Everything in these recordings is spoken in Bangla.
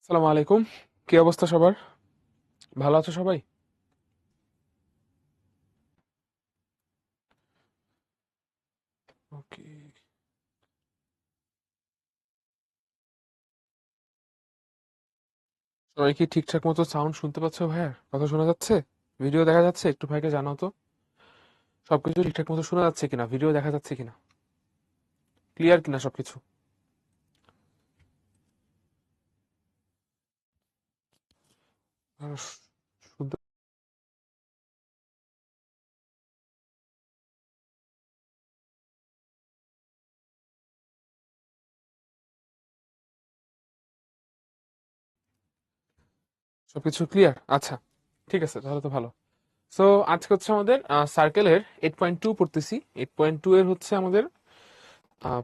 আসসালামু আলাইকুম। কি অবস্থা সবার? ভালো আছো সবাই? ওকে। সবাই কি ঠিকঠাক মতো সাউন্ড শুনতে পাচ্ছ? ভাইয়ার কথা শোনা যাচ্ছে? ভিডিও দেখা যাচ্ছে? একটু ভাইকে জানাও তো সবকিছু ঠিকঠাক মতো শোনা যাচ্ছে কিনা, ভিডিও দেখা যাচ্ছে কিনা, ক্লিয়ার কিনা সবকিছু। আর শুনতে সবকিছু ক্লিয়ার? আচ্ছা, ঠিক আছে, তাহলে তো ভালো। সো আজকে হচ্ছে আমাদের সার্কেলের 8.2 পড়তেছি। 8.2 এর হচ্ছে আমাদের আহ,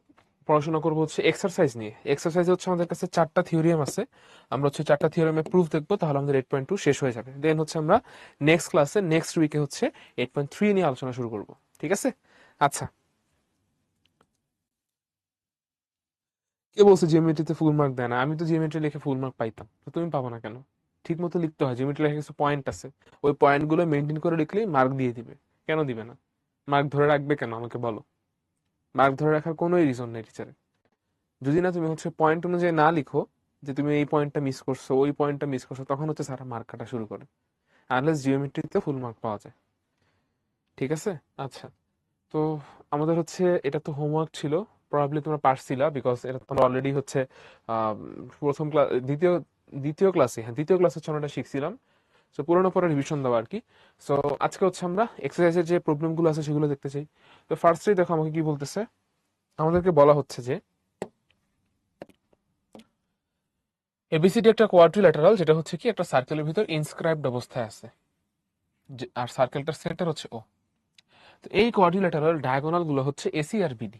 পড়াশোনা করবো হচ্ছে এক্সারসাইজ নিয়ে। এক্সারসাইজ হচ্ছে আমাদের কাছে 4টা থিওরিয়াম আছে। আমরা হচ্ছে 4টা থিওরিয়ামের প্রুফ দেখবো, তাহলে আমাদের 8.2 শেষ হয়ে যাবে। দেন হচ্ছে আমরা নেক্সট ক্লাসে নেক্সট উইকে হচ্ছে 8.3 নিয়ে আলোচনা শুরু করব। ঠিক আছে? আচ্ছা, কে বলছে জিওমেট্রিতে ফুল মার্ক দেয় না? আমি তো জিওমেট্রি লিখে ফুল মার্ক পাইতাম, তো তুমি পাবো না কেন? ঠিক মতো লিখতে হয়, জিওমেট্রি লেখা কিছু পয়েন্ট আছে, ওই পয়েন্ট গুলো মেনটেন করে লিখলেই মার্ক দিয়ে দিবে। কেন দিবে না? মার্ক ধরে রাখবে কেন আমাকে বলো? মার্ক ধরে রাখার কোনো রিজন নেই টিচারের। যদি না তুমি হচ্ছে পয়েন্ট অনুযায়ী না লিখো, যে তুমি এই পয়েন্টটা মিস করছো, ওই পয়েন্টটা মিস করছো, তখন হচ্ছে স্যার মার্ক কাটা শুরু করে। আনলেস জিওমেট্রিতে ফুল মার্ক পাওয়া যায়। ঠিক আছে? আচ্ছা, তো আমাদের হচ্ছে এটা তো হোমওয়ার্ক ছিল, প্রবাবলি তোমরা পারছিলা, বিকজ এটা তোমরা অলরেডি হচ্ছে আহ, প্রথম ক্লাস, দ্বিতীয় ক্লাসে, হ্যাঁ দ্বিতীয় ক্লাসে হচ্ছে আমরা এটা শিখছিলাম। সো পুরোনো পরে রিভিশন দেওয়া আর কি। সো আজকে হচ্ছে আমরা এক্সারসাইজের যে প্রবলেমগুলো আছে সেগুলো দেখতে চাই। তো ফার্স্টেই দেখো আমাকে কি বলতেছে। আমাদেরকে বলা হচ্ছে যে এবিসিডি একটা কোয়াড্রিল্যাটারাল, যেটা হচ্ছে কি একটা সার্কেলের ভিতর ইনস্ক্রাইবড অবস্থায় আছে, আর সার্কেলটার সেন্টার হচ্ছে ও। তো এই কোয়াড্রিল্যাটারাল ডায়াগোনাল গুলো হচ্ছে এসি আর বিডি।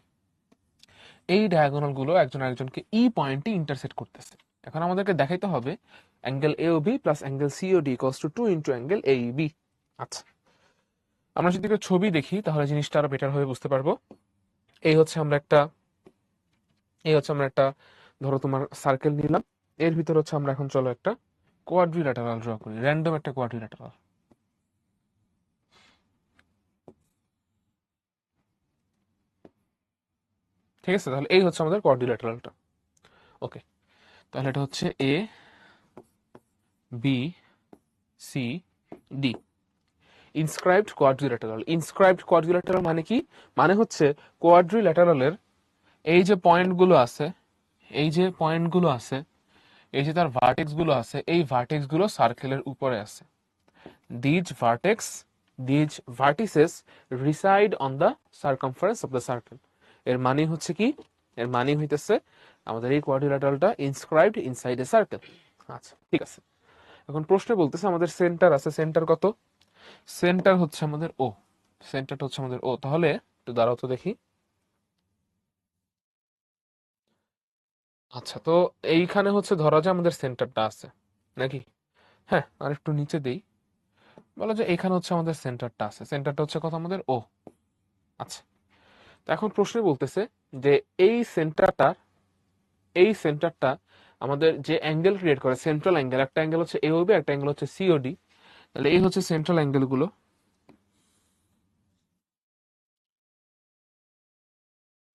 এই ডায়াগোনাল গুলো একজন আরেকজনকে ই পয়েন্টে ইন্টারসেক্ট করতেছে। এখন আমাদেরকে দেখাইতে হবে angle A O B plus angle C O D equals to 2 into angle A B. আচ্ছা, আমরা যদি একটা ছবি দেখি তাহলে জিনিসটা আরো বেটার ভাবে বুঝতে পারবো। এই হচ্ছে আমরা একটা এই হচ্ছে আমরা একটা ধরো তোমার সার্কেল নিলাম। এর ভিতর হচ্ছে আমরা এখন চলো একটা কোয়াড্রিল্যাটারাল ড্র করি, র্যান্ডম একটা কোয়াড্রিল্যাটারাল। ঠিক আছে, তাহলে এই হচ্ছে আমাদের কোয়াড্রিল্যাটারালটা। ওকে, তাহলে এটা হচ্ছে A B C D, inscribed quadrilateral. Inscribed quadrilateral মানে কি? মানে হচ্ছে কোয়াড্রিল্যাটারালের এই যে পয়েন্টগুলো আছে, এই যে পয়েন্টগুলো আছে, এই যে তার ভার্টেক্স গুলো আছে, এই ভার্টেক্স গুলো সার্কেলের উপরে আছে। These vertex, these vertices reside on the circumference of the circle. এর মানে হচ্ছে কি? এর মানে হইতেছে আমাদের এই কোয়াড্রিল্যাটারালটা ইনস্ক্রাইবড ইনসাইড এ সার্কেল। আচ্ছা, ঠিক আছে। এখন প্রশ্নে বলতেছে আমাদের সেন্টার আছে, সেন্টার কত? সেন্টার হচ্ছে আমাদের ও। সেন্টারটা হচ্ছে আমাদের ও, তাহলে একটু দাঁড়াও তো দেখি। আচ্ছা, তো এইখানে হচ্ছে ধরা যায় আমাদের সেন্টারটা আছে নাকি? হ্যাঁ, আর একটু নিচে দেই, বলা যায় এখানে হচ্ছে আমাদের সেন্টারটা আছে। সেন্টারটা হচ্ছে কত আমাদের ও। আচ্ছা, তো এখন প্রশ্নে বলতেছে যে এই সেন্টারটা, এই সেন্টারটা আমাদের যে অ্যাঙ্গেল ক্রিয়েট করে, সেন্ট্রাল অ্যাঙ্গেল, একটা অ্যাঙ্গেল হচ্ছে এওবি, একটা অ্যাঙ্গেল হচ্ছে সিওডি। তাহলে এই হচ্ছে সেন্ট্রাল অ্যাঙ্গেল গুলো।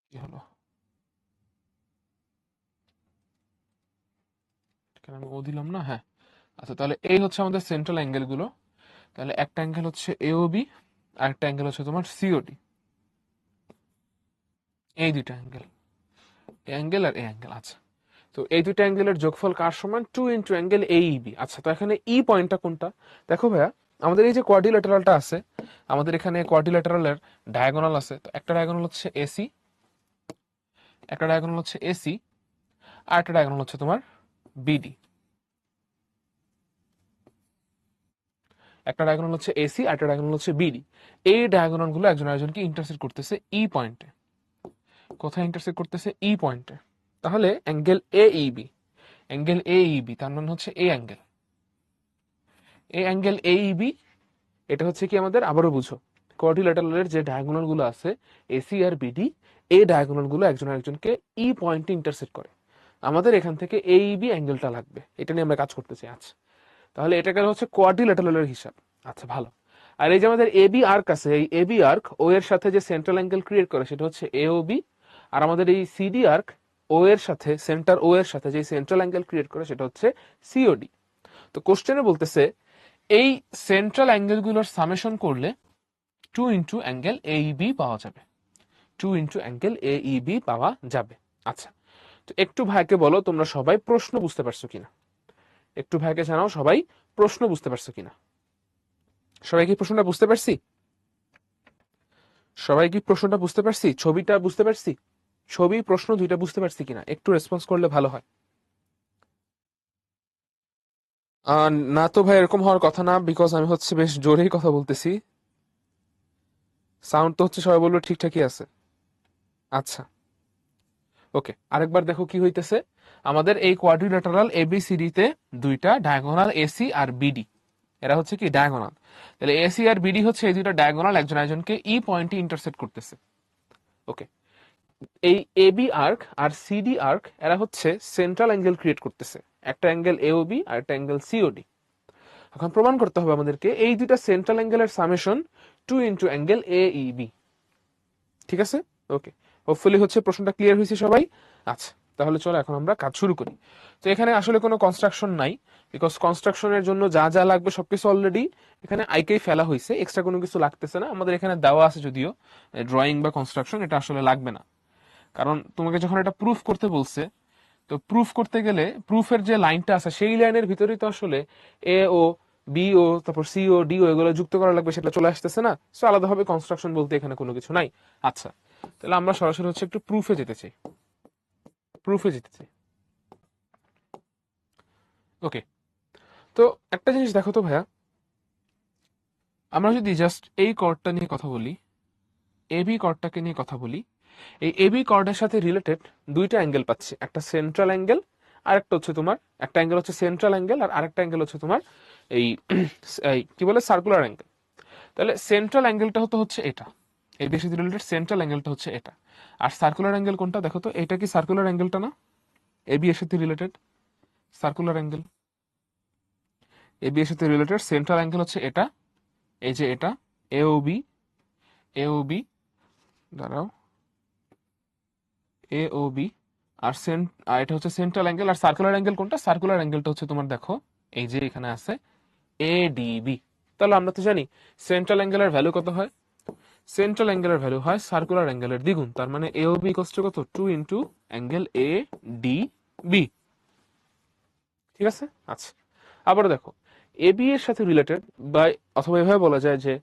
কি হলো এখানে? আমি ও দিলাম না, হ্যাঁ। আচ্ছা, তাহলে এই হচ্ছে আমাদের সেন্ট্রাল অ্যাঙ্গেল গুলো। তাহলে একটা অ্যাঙ্গেল হচ্ছে এওবি, আর একটা অ্যাঙ্গেল হচ্ছে তোমার সিওডি। এই দুইটা অ্যাঙ্গেল, এ অ্যাঙ্গেল আর এ অ্যাঙ্গেল। আচ্ছা, তো এই দুইটা অ্যাঙ্গেলের যোগফল কার সমান? 2 ইন্টু অ্যাঙ্গেল এইবি। আচ্ছা, তো এখানে ই পয়েন্টটা কোনটা? দেখো ভাইয়া, আমাদের এই যে কোয়াড্রিল্যাটারালটা আছে, আমাদের এখানে কোয়াড্রিল্যাটারালের ডায়াগোনাল আছে। তো একটা ডায়াগোনাল হচ্ছে এসি, একটা ডায়াগোনাল হচ্ছে এসি, আর একটা ডায়াগোনাল হচ্ছে তোমার বিডি। একটা ডায়াগোনাল হচ্ছে এসি, আর একটা ডায়াগোনাল হচ্ছে বিডি। এই ডায়াগোনাল গুলো একজন আরেকজনকে ইন্টারসেক্ট করতেছে ই পয়েন্টে। কোথায় ইন্টারসেক্ট করতেছে? ই পয়েন্টে। তাহলে অ্যাঙ্গেল এইবি, অ্যাঙ্গেল এইবি তার মানে হচ্ছে এই অ্যাঙ্গেল, এই অ্যাঙ্গেল এইবি। এটা হচ্ছে কি আমাদের, আবারও বুঝো, কোয়াড্রিল্যাটারালের যে ডায়াগোনাল গুলো আছে এসি আর বিডি, এই ডায়াগোনাল গুলো একজন আরেকজনকে ই পয়েন্টে ইন্টারসেক্ট করে। আমাদের এখান থেকে এইবি অ্যাঙ্গেলটা লাগবে, এটা নিয়ে আমরা কাজ করতে চাই। আচ্ছা, তাহলে এটা গেল হচ্ছে কোয়াড্রিল্যাটারালের হিসাব। আচ্ছা ভালো। আর এই যে আমাদের এবি আর্ক আছে, এই এবি আর্ক ও এর সাথে যে সেন্ট্রাল অ্যাঙ্গেল ক্রিয়েট করে সেটা হচ্ছে এওবি, আর আমাদের এই সিডি আর্ক ও এর সাথে, সেন্টার ও এর সাথে যে সেন্ট্রাল অ্যাঙ্গেল ক্রিয়েট করে সেটা হচ্ছে সিওডি। তো কোশ্চেনে বলতেছে এই সেন্ট্রাল অ্যাঙ্গেলগুলোর সামেশন করলে 2 ইন্টু অ্যাঙ্গেল এইবি পাওয়া যাবে, 2 ইন্টু অ্যাঙ্গেল এইবি পাওয়া যাবে। আচ্ছা, তো একটু ভাইকে বলো তোমরা সবাই প্রশ্ন বুঝতে পারছো কিনা, একটু ভাইকে জানাও সবাই প্রশ্ন বুঝতে পারছো কিনা। সবাই কি প্রশ্নটা বুঝতে পারছি? সবাই কি প্রশ্নটা বুঝতে পারছি? ছবিটা বুঝতে পারছি? ছবি প্রশ্ন দুইটা বুঝতে পারছি কিনা একটু রেসপন্স করলে ভালো হয়। না তো ভাই, এরকম হওয়ার কথা না, বিকজ আমি হচ্ছে বেশ জোরেই কথা বলতেছি। সাউন্ড তো হচ্ছে সবাই বললো ঠিকঠাকই আছে। আচ্ছা ওকে, আরেকবার দেখো কি হইতেছে। আমাদের এই কোয়াড্রিল্যাটারাল এবিসিডি তে দুইটা ডায়াগোনাল এসি আর বিডি, এরা হচ্ছে কি ডায়াগোনাল। তাহলে এসি আর বিডি হচ্ছে এই দুইটা ডায়াগোনাল একজন একজনকে ই পয়েন্টে ইন্টারসেক্ট করতেছে। ওকে, এই এবি আর্ক আর সিডি আর্ক এরা হচ্ছে সেন্ট্রাল অ্যাঙ্গেল ক্রিয়েট করতেছে, একটা অ্যাঙ্গেল এওবি আর একটা অ্যাঙ্গেল সিওডি। এখন প্রমাণ করতে হবে আমাদেরকে এই দুইটা সেন্ট্রাল অ্যাঙ্গেলের সামেশন 2 ইন্টু অ্যাঙ্গেল এইবি। ঠিক আছে, ওকে, হোপফুলি হচ্ছে প্রশ্নটা ক্লিয়ার হয়েছে সবাই। আচ্ছা, তাহলে চলো এখন আমরা কাজ শুরু করি। তো এখানে আসলে কোনো কনস্ট্রাকশন নাই, বিকজ কনস্ট্রাকশনের জন্য যা যা লাগবে সবকিছু অলরেডি এখানে আইকেই ফেলা হয়েছে, এক্সট্রা কোনো কিছু লাগতেছে না। আমাদের এখানে দেওয়া আছে যদিও ড্রয়িং বা কনস্ট্রাকশন, এটা আসলে লাগবে না, কারণ তোমাকে যখন এটা প্রুফ করতে বলছে, তো প্রুফ করতে গেলে প্রুফের যে লাইনটা আছে সেই লাইনের ভিতরেই তো আসলে এ ও বি ও তারপর সি ও ডি ও এগুলো যুক্ত করা লাগবে, সেটা চলে আসতেছে না। সো আলাদাভাবে কনস্ট্রাকশন বলতে এখানে কোনো কিছু নাই। আচ্ছা, তাহলে আমরা সরাসরি হচ্ছে একটু প্রুফে যেতে চাই, প্রুফে যেতে চাই। ওকে, তো একটা জিনিস দেখো তো ভাইয়া, আমরা যদি জাস্ট এই কর্ডটা নিয়ে কথা বলি, এবি কর্ডটাকে নিয়ে কথা বলি, এই এবি কর্ডের সাথে রিলেটেড দুইটা অ্যাঙ্গেল পাচ্ছি, একটা সেন্ট্রাল অ্যাঙ্গেল আর একটা হচ্ছে তোমার, একটা অ্যাঙ্গেল হচ্ছে সেন্ট্রাল অ্যাঙ্গেল আর আরেকটা অ্যাঙ্গেল হচ্ছে তোমার এই এই কি বলে সার্কুলার অ্যাঙ্গেল। তাহলে সেন্ট্রাল অ্যাঙ্গেলটা হচ্ছে এটা, এই বেশি রিলেটেড সেন্ট্রাল অ্যাঙ্গেলটা হচ্ছে এটা, আর সার্কুলার অ্যাঙ্গেল কোনটা দেখো তো, এটা কি সার্কুলার অ্যাঙ্গেলটা না? এবি এর সাথে রিলেটেড সার্কুলার অ্যাঙ্গেল, এবি এর সাথে রিলেটেড সেন্ট্রাল অ্যাঙ্গেল হচ্ছে এটা, এই যে এটা এওবি, এওবি দাঁড়াও, এওবি, আর এটা হচ্ছে সেন্ট্রাল অ্যাঙ্গেল। আর সার্কুলার অ্যাঙ্গেল কোনটা? সার্কুলার অ্যাঙ্গেলটা হচ্ছে তোমার দেখো এই যে এখানে আছে এডিবি। তাহলে আমরা তো জানি সেন্ট্রাল অ্যাঙ্গেলের ভ্যালু কত হয়, সেন্ট্রাল অ্যাঙ্গেলের ভ্যালু হয় সার্কুলার অ্যাঙ্গেলের দ্বিগুণ। তার মানে এওবি ইকুয়ালস টু কত? 2 into angle A D B. ঠিক আছে, আচ্ছা আবার দেখো এবি এর সাথে রিলেটেড বা অথবা এভাবে বলা যায় যে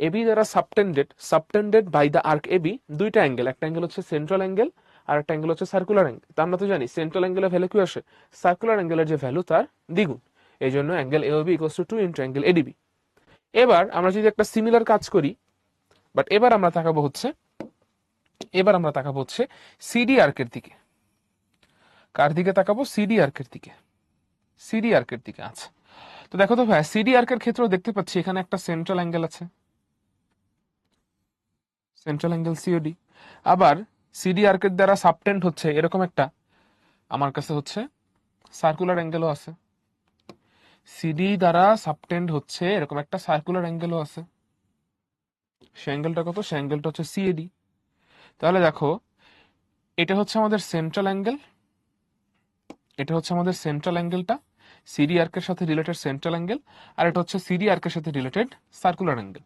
এবি দ্বারা subtended, subtended by the arc A B দুইটা অ্যাঙ্গেল, একটা অ্যাঙ্গেল হচ্ছে সেন্ট্রাল অ্যাঙ্গেল আর একটা অ্যাঙ্গেল হচ্ছে সার্কুলার অ্যাঙ্গেল। তা আমরা তো জানি সেন্ট্রাল অ্যাঙ্গেলের ভ্যালু কি আসে, সার্কুলার অ্যাঙ্গেলের যে ভ্যালু তার দ্বিগুণ। এই জন্য angle AOB equals to 2 into angle ADB. এবার আমরা যদি একটা সিমিলার কাজ করি, বাট এবার আমরা তাকাবো হচ্ছে, এবার আমরা তাকাবো হচ্ছে সিডি আর্কের দিকে। কার দিকে তাকাবো? সিডি আর্কের দিকে, সিডি আর্কের দিকে। আচ্ছা, তো দেখো তো ভাই সিডি আর্কের ক্ষেত্রেও দেখতে পাচ্ছি এখানে একটা সেন্ট্রাল অ্যাঙ্গেল আছে, সেন্ট্রাল অ্যাঙ্গেল সিওডি। আবার সিডি আর্কের দ্বারা সাবটেন্ড হচ্ছে এরকম একটা আমার কাছে হচ্ছে সার্কুলার অ্যাঙ্গেলও আছে, সিডি দ্বারা সাবটেন্ড হচ্ছে এরকম একটা সার্কুলার অ্যাঙ্গেলও আছে। সে অ্যাঙ্গেলটা কত? সে অ্যাঙ্গেলটা হচ্ছে সিএডি। তাহলে দেখো এটা হচ্ছে আমাদের সেন্ট্রাল অ্যাঙ্গেল, এটা হচ্ছে আমাদের সেন্ট্রাল অ্যাঙ্গেলটা, সিডি আর্কের সাথে রিলেটেড সেন্ট্রাল অ্যাঙ্গেল, আর এটা হচ্ছে সিডি আর্কের সাথে রিলেটেড সার্কুলার অ্যাঙ্গেল।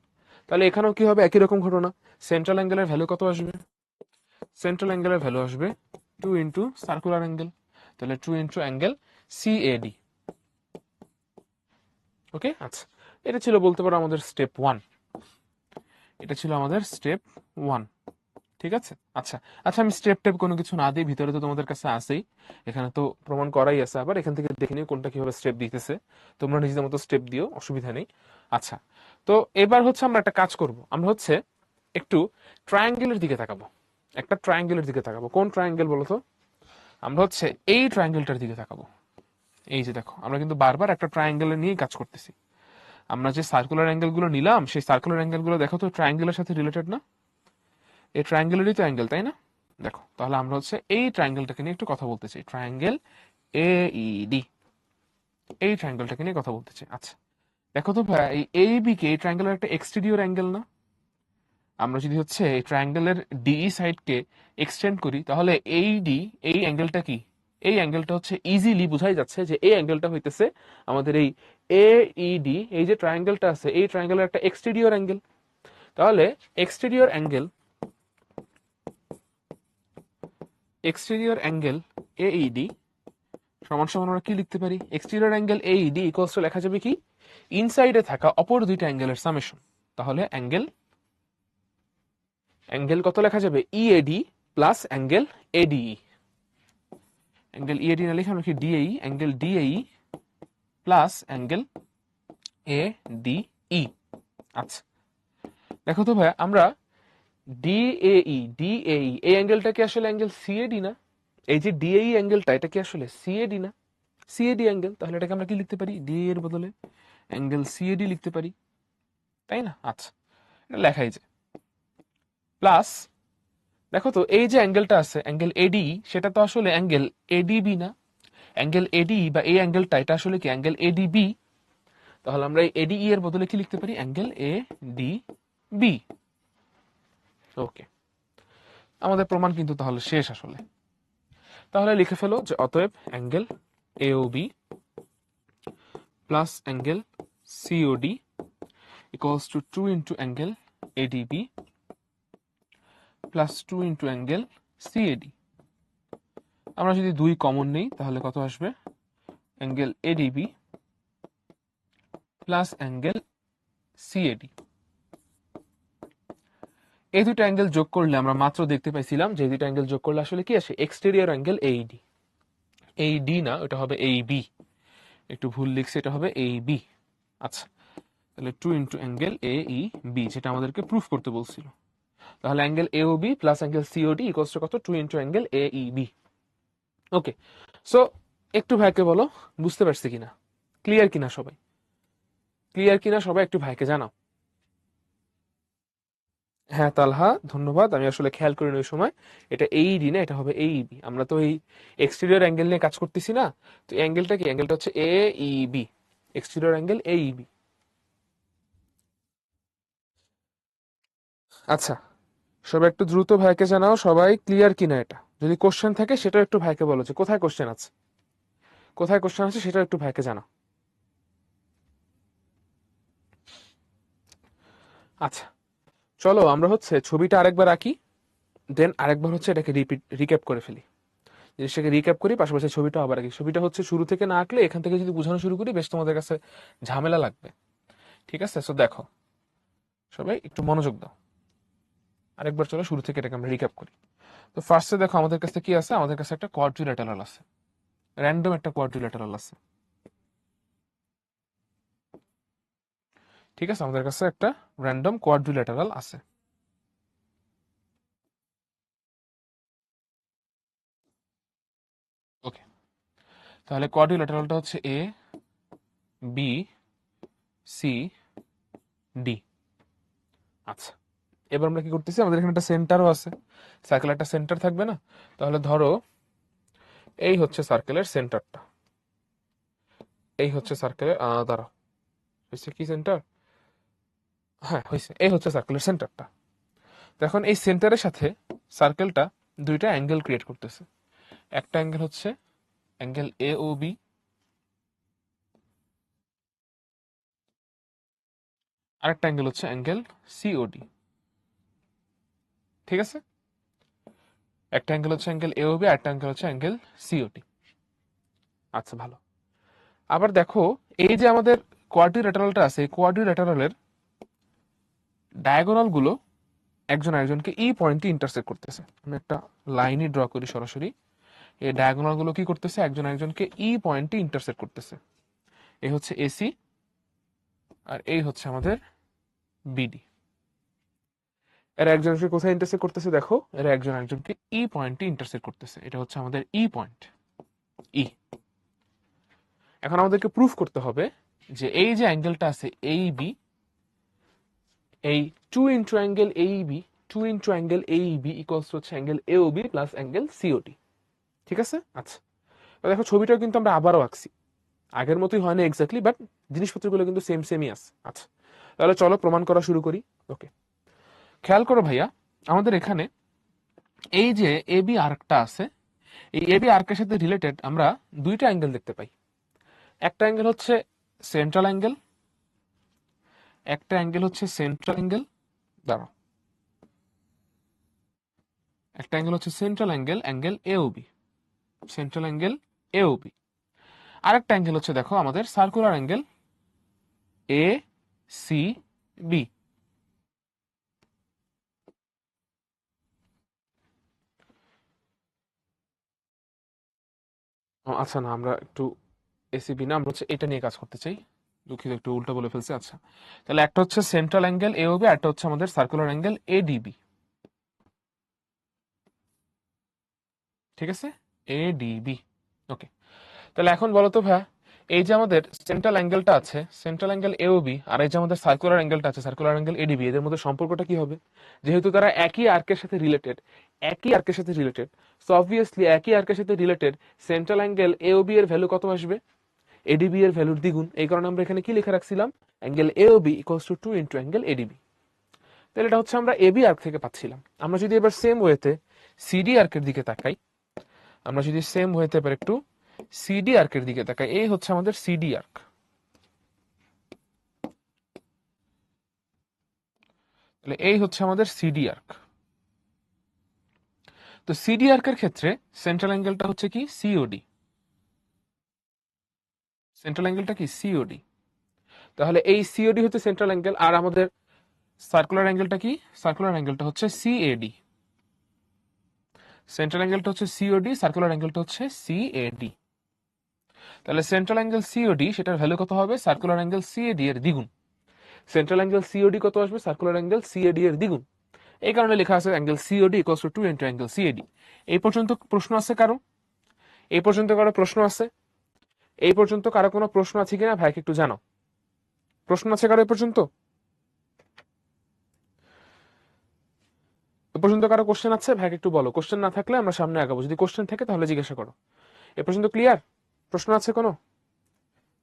তাহলে এখানেও কি হবে? একই রকম ঘটনা। সেন্ট্রাল অ্যাঙ্গেলের ভ্যালু কত আসবে? সেন্ট্রাল অ্যাঙ্গেলের ভ্যালু আসবে 2 ইন্টু সার্কুলার অ্যাঙ্গেল, তাহলে 2 ইন্টু অ্যাঙ্গেল সিএডি। ওকে, আচ্ছা, এটা ছিল বলতে পারো আমাদের স্টেপ 1, এটা ছিল আমাদের স্টেপ 1। ঠিক আছে, আচ্ছা আচ্ছা, আমি স্টেপ টেপ কোনো কিছু না দিই, ভিতরে তো তোমাদের কাছে আসেই, এখানে তো প্রমাণ করাই আছে। আবার এখান থেকে দেখে নিও কোনটা কিভাবে স্টেপ দিতেছে, তোমরা নিজেদের মতো স্টেপ দিও, অসুবিধা নেই। আচ্ছা, তো এবার হচ্ছে আমরা একটা কাজ করব, আমরা হচ্ছে একটু ট্রায়াঙ্গেলের দিকে তাকাবো, একটা ট্রায়াঙ্গেলের দিকে তাকাবো। কোন ট্রায়াঙ্গেল বলো তো? আমরা হচ্ছে এই ট্রায়াঙ্গেলটার দিকে তাকাবো। এই যে দেখো, আমরা কিন্তু বারবার একটা ট্রায়াঙ্গেলের নিয়েই কাজ করতেছি। আমরা যে সার্কুলার অ্যাঙ্গেল গুলো নিলাম, সেই সার্কুলার অ্যাঙ্গেল গুলো দেখো তো ট্রায়াঙ্গেলের সাথে রিলেটেড না? এই ট্রায়াঙ্গেলেরই তো অ্যাঙ্গেল, তাই না? দেখো তাহলে আমরা হচ্ছে এই ট্রায়াঙ্গেলটাকে নিয়ে একটু কথা বলতে চাই, ট্রায়াঙ্গেল AED, এই ট্রায়াঙ্গেলটাকে নিয়ে কথা বলতে চাই। আচ্ছা দেখো তো ভাই, এই AB কে এই ট্রায়াঙ্গেলের একটা এক্সটেরিয়র অ্যাঙ্গেল না? আমরা যদি হচ্ছে এই ট্রায়াঙ্গেলের DE সাইডকে এক্সটেন্ড করি তাহলে AD, এই অ্যাঙ্গেলটা কি? এই অ্যাঙ্গেলটা হচ্ছে ইজিলি বোঝাই যাচ্ছে যে এই অ্যাঙ্গেলটা হইতেছে আমাদের এই AED, এই যে ট্রায়াঙ্গেলটা আছে এই ট্রায়াঙ্গেলের একটা এক্সটেরিয়র অ্যাঙ্গেল। তাহলে exterior angle, exterior angle AED সমান সমান আমরা কি লিখতে পারি? Exterior angle AED equals to লেখা যাবে কি? ইনসাইডে থাকা অপর দুইটা অ্যাঙ্গেলের সামেশন। তাহলে অ্যাঙ্গেল, অ্যাঙ্গেল কত লেখা যাবে? EAD plus angle ADE। Angle EAD না লিখে আমরা কি DAE, angle DAE plus angle ADE। আচ্ছা দেখো তো ভাই, আমরা DAE এই অ্যাঙ্গেলটা কি আসলে অ্যাঙ্গেল CAD না? এই যে DAE অ্যাঙ্গেলটা এটা কি আসলে CAD না? CAD অ্যাঙ্গেল, তাহলে এটাকে আমরা কি লিখতে পারি? DAE এর বদলে অ্যাঙ্গেল CAD লিখতে পারি, তাই না? আচ্ছা এটা লেখাই যায়। প্লাস দেখো তো এই যে অ্যাঙ্গেলটা আছে অ্যাঙ্গেল ADE, সেটা তো আসলে অ্যাঙ্গেল ADB না। অ্যাঙ্গেল ADE বা এই অ্যাঙ্গেলটা এটা আসলে কি অ্যাঙ্গেল ADB? তাহলে আমরা এই ADE এর বদলে কি লিখতে পারি? Angle ADB। ওকে, আমাদের প্রমাণ কিন্তু তাহলে শেষ আসলে। তাহলে লিখে ফেলো যে অতএব angle AOB plus angle COD equals to 2 into angle ADB plus 2 into angle CAD। আমরা যদি 2 কমন নেই তাহলে কত আসবে? Angle ADB plus angle CAD। এই দুটো অ্যাঙ্গেল যোগ করলে আমরা মাত্র দেখতে পাইছিলাম যে এই দুটো অ্যাঙ্গেল যোগ করলে আসলে কি আসে? Exterior angle AED। AD না, ওটা হবে AB, একটু ভুল লিখছি, এটা হবে AB। আচ্ছা তাহলে 2 ইন্টু অ্যাঙ্গেল AEB, যেটা আমাদেরকে প্রুফ করতে বলছিল। তাহলে angle AOB plus angle COD equals to কত? 2 ইন্টু অ্যাঙ্গেল AEB। ওকে, সো একটু ভাইকে বলো বুঝতে পারছি কিনা, ক্লিয়ার কিনা সবাই? ক্লিয়ার কিনা সবাই একটু ভাইকে জানাও। হ্যাঁ তালহা ধন্যবাদ, আমি আসলে খেয়াল করিনি ওই সময়। এটা AED না, এটা হবে AEB। আমরা তো এই এক্সটেরিয়র অ্যাঙ্গেল নিয়ে কাজ করতেছি না, তো অ্যাঙ্গেলটা কি? অ্যাঙ্গেলটা হচ্ছে AEB, এক্সটেরিয়র অ্যাঙ্গেল AEB। আচ্ছা সবাই একটু দ্রুত ভাইকে জানাও সবাই ক্লিয়ার কিনা এটা। যদি কোশ্চেন থাকে সেটাও একটু ভাইকে বলো যে কোথায় কোশ্চেন আছে, কোথায় কোশ্চেন আছে সেটাও একটু ভাইকে জানাও। আচ্ছা চলো আমরা হচ্ছে ছবিটা আরেকবার আঁকি, দেন আরেকবার হচ্ছে এটাকে রিক্যাপ করে ফেলি। জিনিসটাকে রিক্যাপ করি, পাশাপাশি ছবিটা আবার আঁকি। ছবিটা হচ্ছে শুরু থেকে না আঁকলে এখান থেকে যদি বোঝানো শুরু করি বেশ তোমাদের কাছে ঝামেলা লাগবে। ঠিক আছে, সো দেখো সবাই একটু মনোযোগ দাও। আরেকবার চলো শুরু থেকে এটাকে আমরা রিক্যাপ করি। তো ফার্স্টে দেখো আমাদের কাছে কি আছে? আমাদের কাছে একটা কোয়াড্রিল্যাটারাল আছে, র্যান্ডম একটা কোয়াড্রিল্যাটারাল আছে। ঠিক আছে, আমাদের কাছে একটা র্যান্ডম কোয়াড্রিল্যাটারাল আছে। ওকে, তাহলে কোয়াড্রিল্যাটারালটা হচ্ছে ABCD। আচ্ছা এবার আমরা কি করতেছি? আমাদের এখানে একটা সেন্টারও আছে, সার্কেল একটা সেন্টার থাকবে না? তাহলে ধরো এই হচ্ছে সার্কেলের সেন্টারটা, এই হচ্ছে সার্কেলের দাঁড়াও, হয়েছে কি সেন্টার? হ্যাঁ হয়েছে, এই হচ্ছে সার্কেলের সেন্টারটা। তো এখন এই সেন্টারের সাথে সার্কেলটা দুইটা অ্যাঙ্গেল ক্রিয়েট করতেছে। একটা অ্যাঙ্গেল হচ্ছে অ্যাঙ্গেল AOB, আরেকটা অ্যাঙ্গেল হচ্ছে অ্যাঙ্গেল COD। ঠিক আছে, একটা অ্যাঙ্গেল হচ্ছে অ্যাঙ্গেল AOB, আরেকটা অ্যাঙ্গেল হচ্ছে অ্যাঙ্গেল COD। আচ্ছা ভালো। আবার দেখো এই যে আমাদের কোয়াড্রিল্যাটারালটা আছে, এই কোয়াড্রিল্যাটারালের ডায়াগোনাল গুলো একজন আরেকজনকে ই পয়েন্টে ইন্টারসেক্ট করতেছে। আমি একটা লাইনই ড্র করি সরাসরি। এই ডায়াগোনাল গুলো কি করতেছে? একজন আরেকজনকে ই পয়েন্টে ইন্টারসেক্ট করতেছে। এই হচ্ছে AC আর এই হচ্ছে আমাদের BD। এরা একজন আরেকজনকে কোথায় ইন্টারসেক্ট করতেছে? দেখো এরা একজন আরেকজনকে ই পয়েন্টে ইন্টারসেক্ট করতেছে। এটা হচ্ছে আমাদের ই পয়েন্ট, ই। এখন আমাদেরকে প্রুফ করতে হবে যে এই যে অ্যাঙ্গেলটা আছে AEB, এই 2 into angle AEB 2 into angle AB equals হচ্ছে angle AOB plus angle COT. ঠিক আছে? আচ্ছা, দেখো ছবিটাও কিন্তু আমরা আবারও আঁকছি, আগের মতোই হয় না এক্স্যাক্টলি, বাট জিনিসপত্রগুলো কিন্তু সেমই আছে। আচ্ছা, তাহলে চলো প্রমাণ করা শুরু করি। ওকে, খেয়াল করো ভাইয়া, আমাদের এখানে এই যে এবি আর্কটা আছে, এই এবি আর্কের সাথে রিলেটেড আমরা দুইটা অ্যাঙ্গেল দেখতে পাই। একটা অ্যাঙ্গেল হচ্ছে সেন্ট্রাল অ্যাঙ্গেল, একটা অ্যাঙ্গেল হচ্ছে সেন্ট্রাল অ্যাঙ্গেল, দাঁড়াও, একটা অ্যাঙ্গেল হচ্ছে central angle, angle A O B, central angle A O B. আরেকটা অ্যাঙ্গেল হচ্ছে দেখো আমাদের circular angle A C B. আচ্ছা, না আমরা একটু এসিবি না, আমরা হচ্ছে এটা নিয়ে কাজ করতে চাই, দুঃখিত একটু উল্টো বলে ফেলছি। আচ্ছা, তাহলে একটা হচ্ছে সেন্ট্রাল অ্যাঙ্গেল এওবি, আর একটা হচ্ছে আমাদের সার্কুলার অ্যাঙ্গেল এডিবি। ঠিক আছে, এডিবি। ওকে, তাহলে এখন বলো তো ভাইয়া, এই যে আমাদের সেন্ট্রাল অ্যাঙ্গেলটা আছে, সেন্ট্রাল অ্যাঙ্গেল এওবি, আর এই যে আমাদের সার্কুলার অ্যাঙ্গেলটা আছে, সার্কুলার অ্যাঙ্গেল এডিবি, এদের মধ্যে সম্পর্কটা কি হবে? যেহেতু তারা একই আর্কের সাথে রিলেটেড, একই আর্কের সাথে রিলেটেড, সো অবভিয়াসলি একই আর্কের সাথে রিলেটেড সেন্ট্রাল অ্যাঙ্গেল এওবি এর ভ্যালু কত আসবে? এডিবি এর ভ্যালুর দ্বিগুণ। এই কারণে আমরা এখানে কি লিখে রাখছিলাম? Angle AOB equals to 2 into angle ADB. তাহলে এটা হচ্ছে আমরা এবি আর্ক থেকে পাচ্ছিলাম। আমরা যদি এবার সেম ওয়েতে সিডি আর্কের দিকে তাকাই, আমরা যদি সেম ওয়েতে এবার একটু সিডি আর্কের দিকে তাকাই, এই হচ্ছে আমাদের সিডি আর্ক। তাহলে এই হচ্ছে আমাদের সিডি আর্ক। তো সিডি আর্কের ক্ষেত্রে সেন্ট্রাল অ্যাঙ্গেলটা হচ্ছে কি? সিওডি। সেন্ট্রাল অ্যাঙ্গেলটা কি? সিওডি। তাহলে এই সিওডি হচ্ছে সেন্ট্রাল অ্যাঙ্গেল, আর আমাদের সার্কুলার অ্যাঙ্গেলটা কি? সার্কুলার অ্যাঙ্গেলটা হচ্ছে সিএডি। সেন্ট্রাল অ্যাঙ্গেলটা হচ্ছে সিওডি, সার্কুলার অ্যাঙ্গেলটা হচ্ছে সিএডি। তাহলে সেন্ট্রাল অ্যাঙ্গেল সিওডি, সেটার ভ্যালু কত হবে? সার্কুলার অ্যাঙ্গেল সিএডি এর দ্বিগুণ। সেন্ট্রাল অ্যাঙ্গেল সিওডি কত আসবে? সার্কুলার অ্যাঙ্গেল সিএডি এর দ্বিগুণ। এই কারণে লেখা আছে angle C O D equals to 2 into angle C A D. এই পর্যন্ত প্রশ্ন আছে কারো? এই পর্যন্ত কারো প্রশ্ন আছে? এই পর্যন্ত কারো কোনো প্রশ্ন আছে কিনা ভাইকে একটু জানাও। প্রশ্ন আছে কারো এই পর্যন্ত? এ পর্যন্ত কারো কোশ্চেন আছে ভাইকে একটু বলো। কোশ্চেন না থাকলে আমরা সামনে আগাবো, যদি কোশ্চেন থাকে তাহলে জিজ্ঞাসা করো। এ পর্যন্ত ক্লিয়ার? প্রশ্ন আছে কোনো?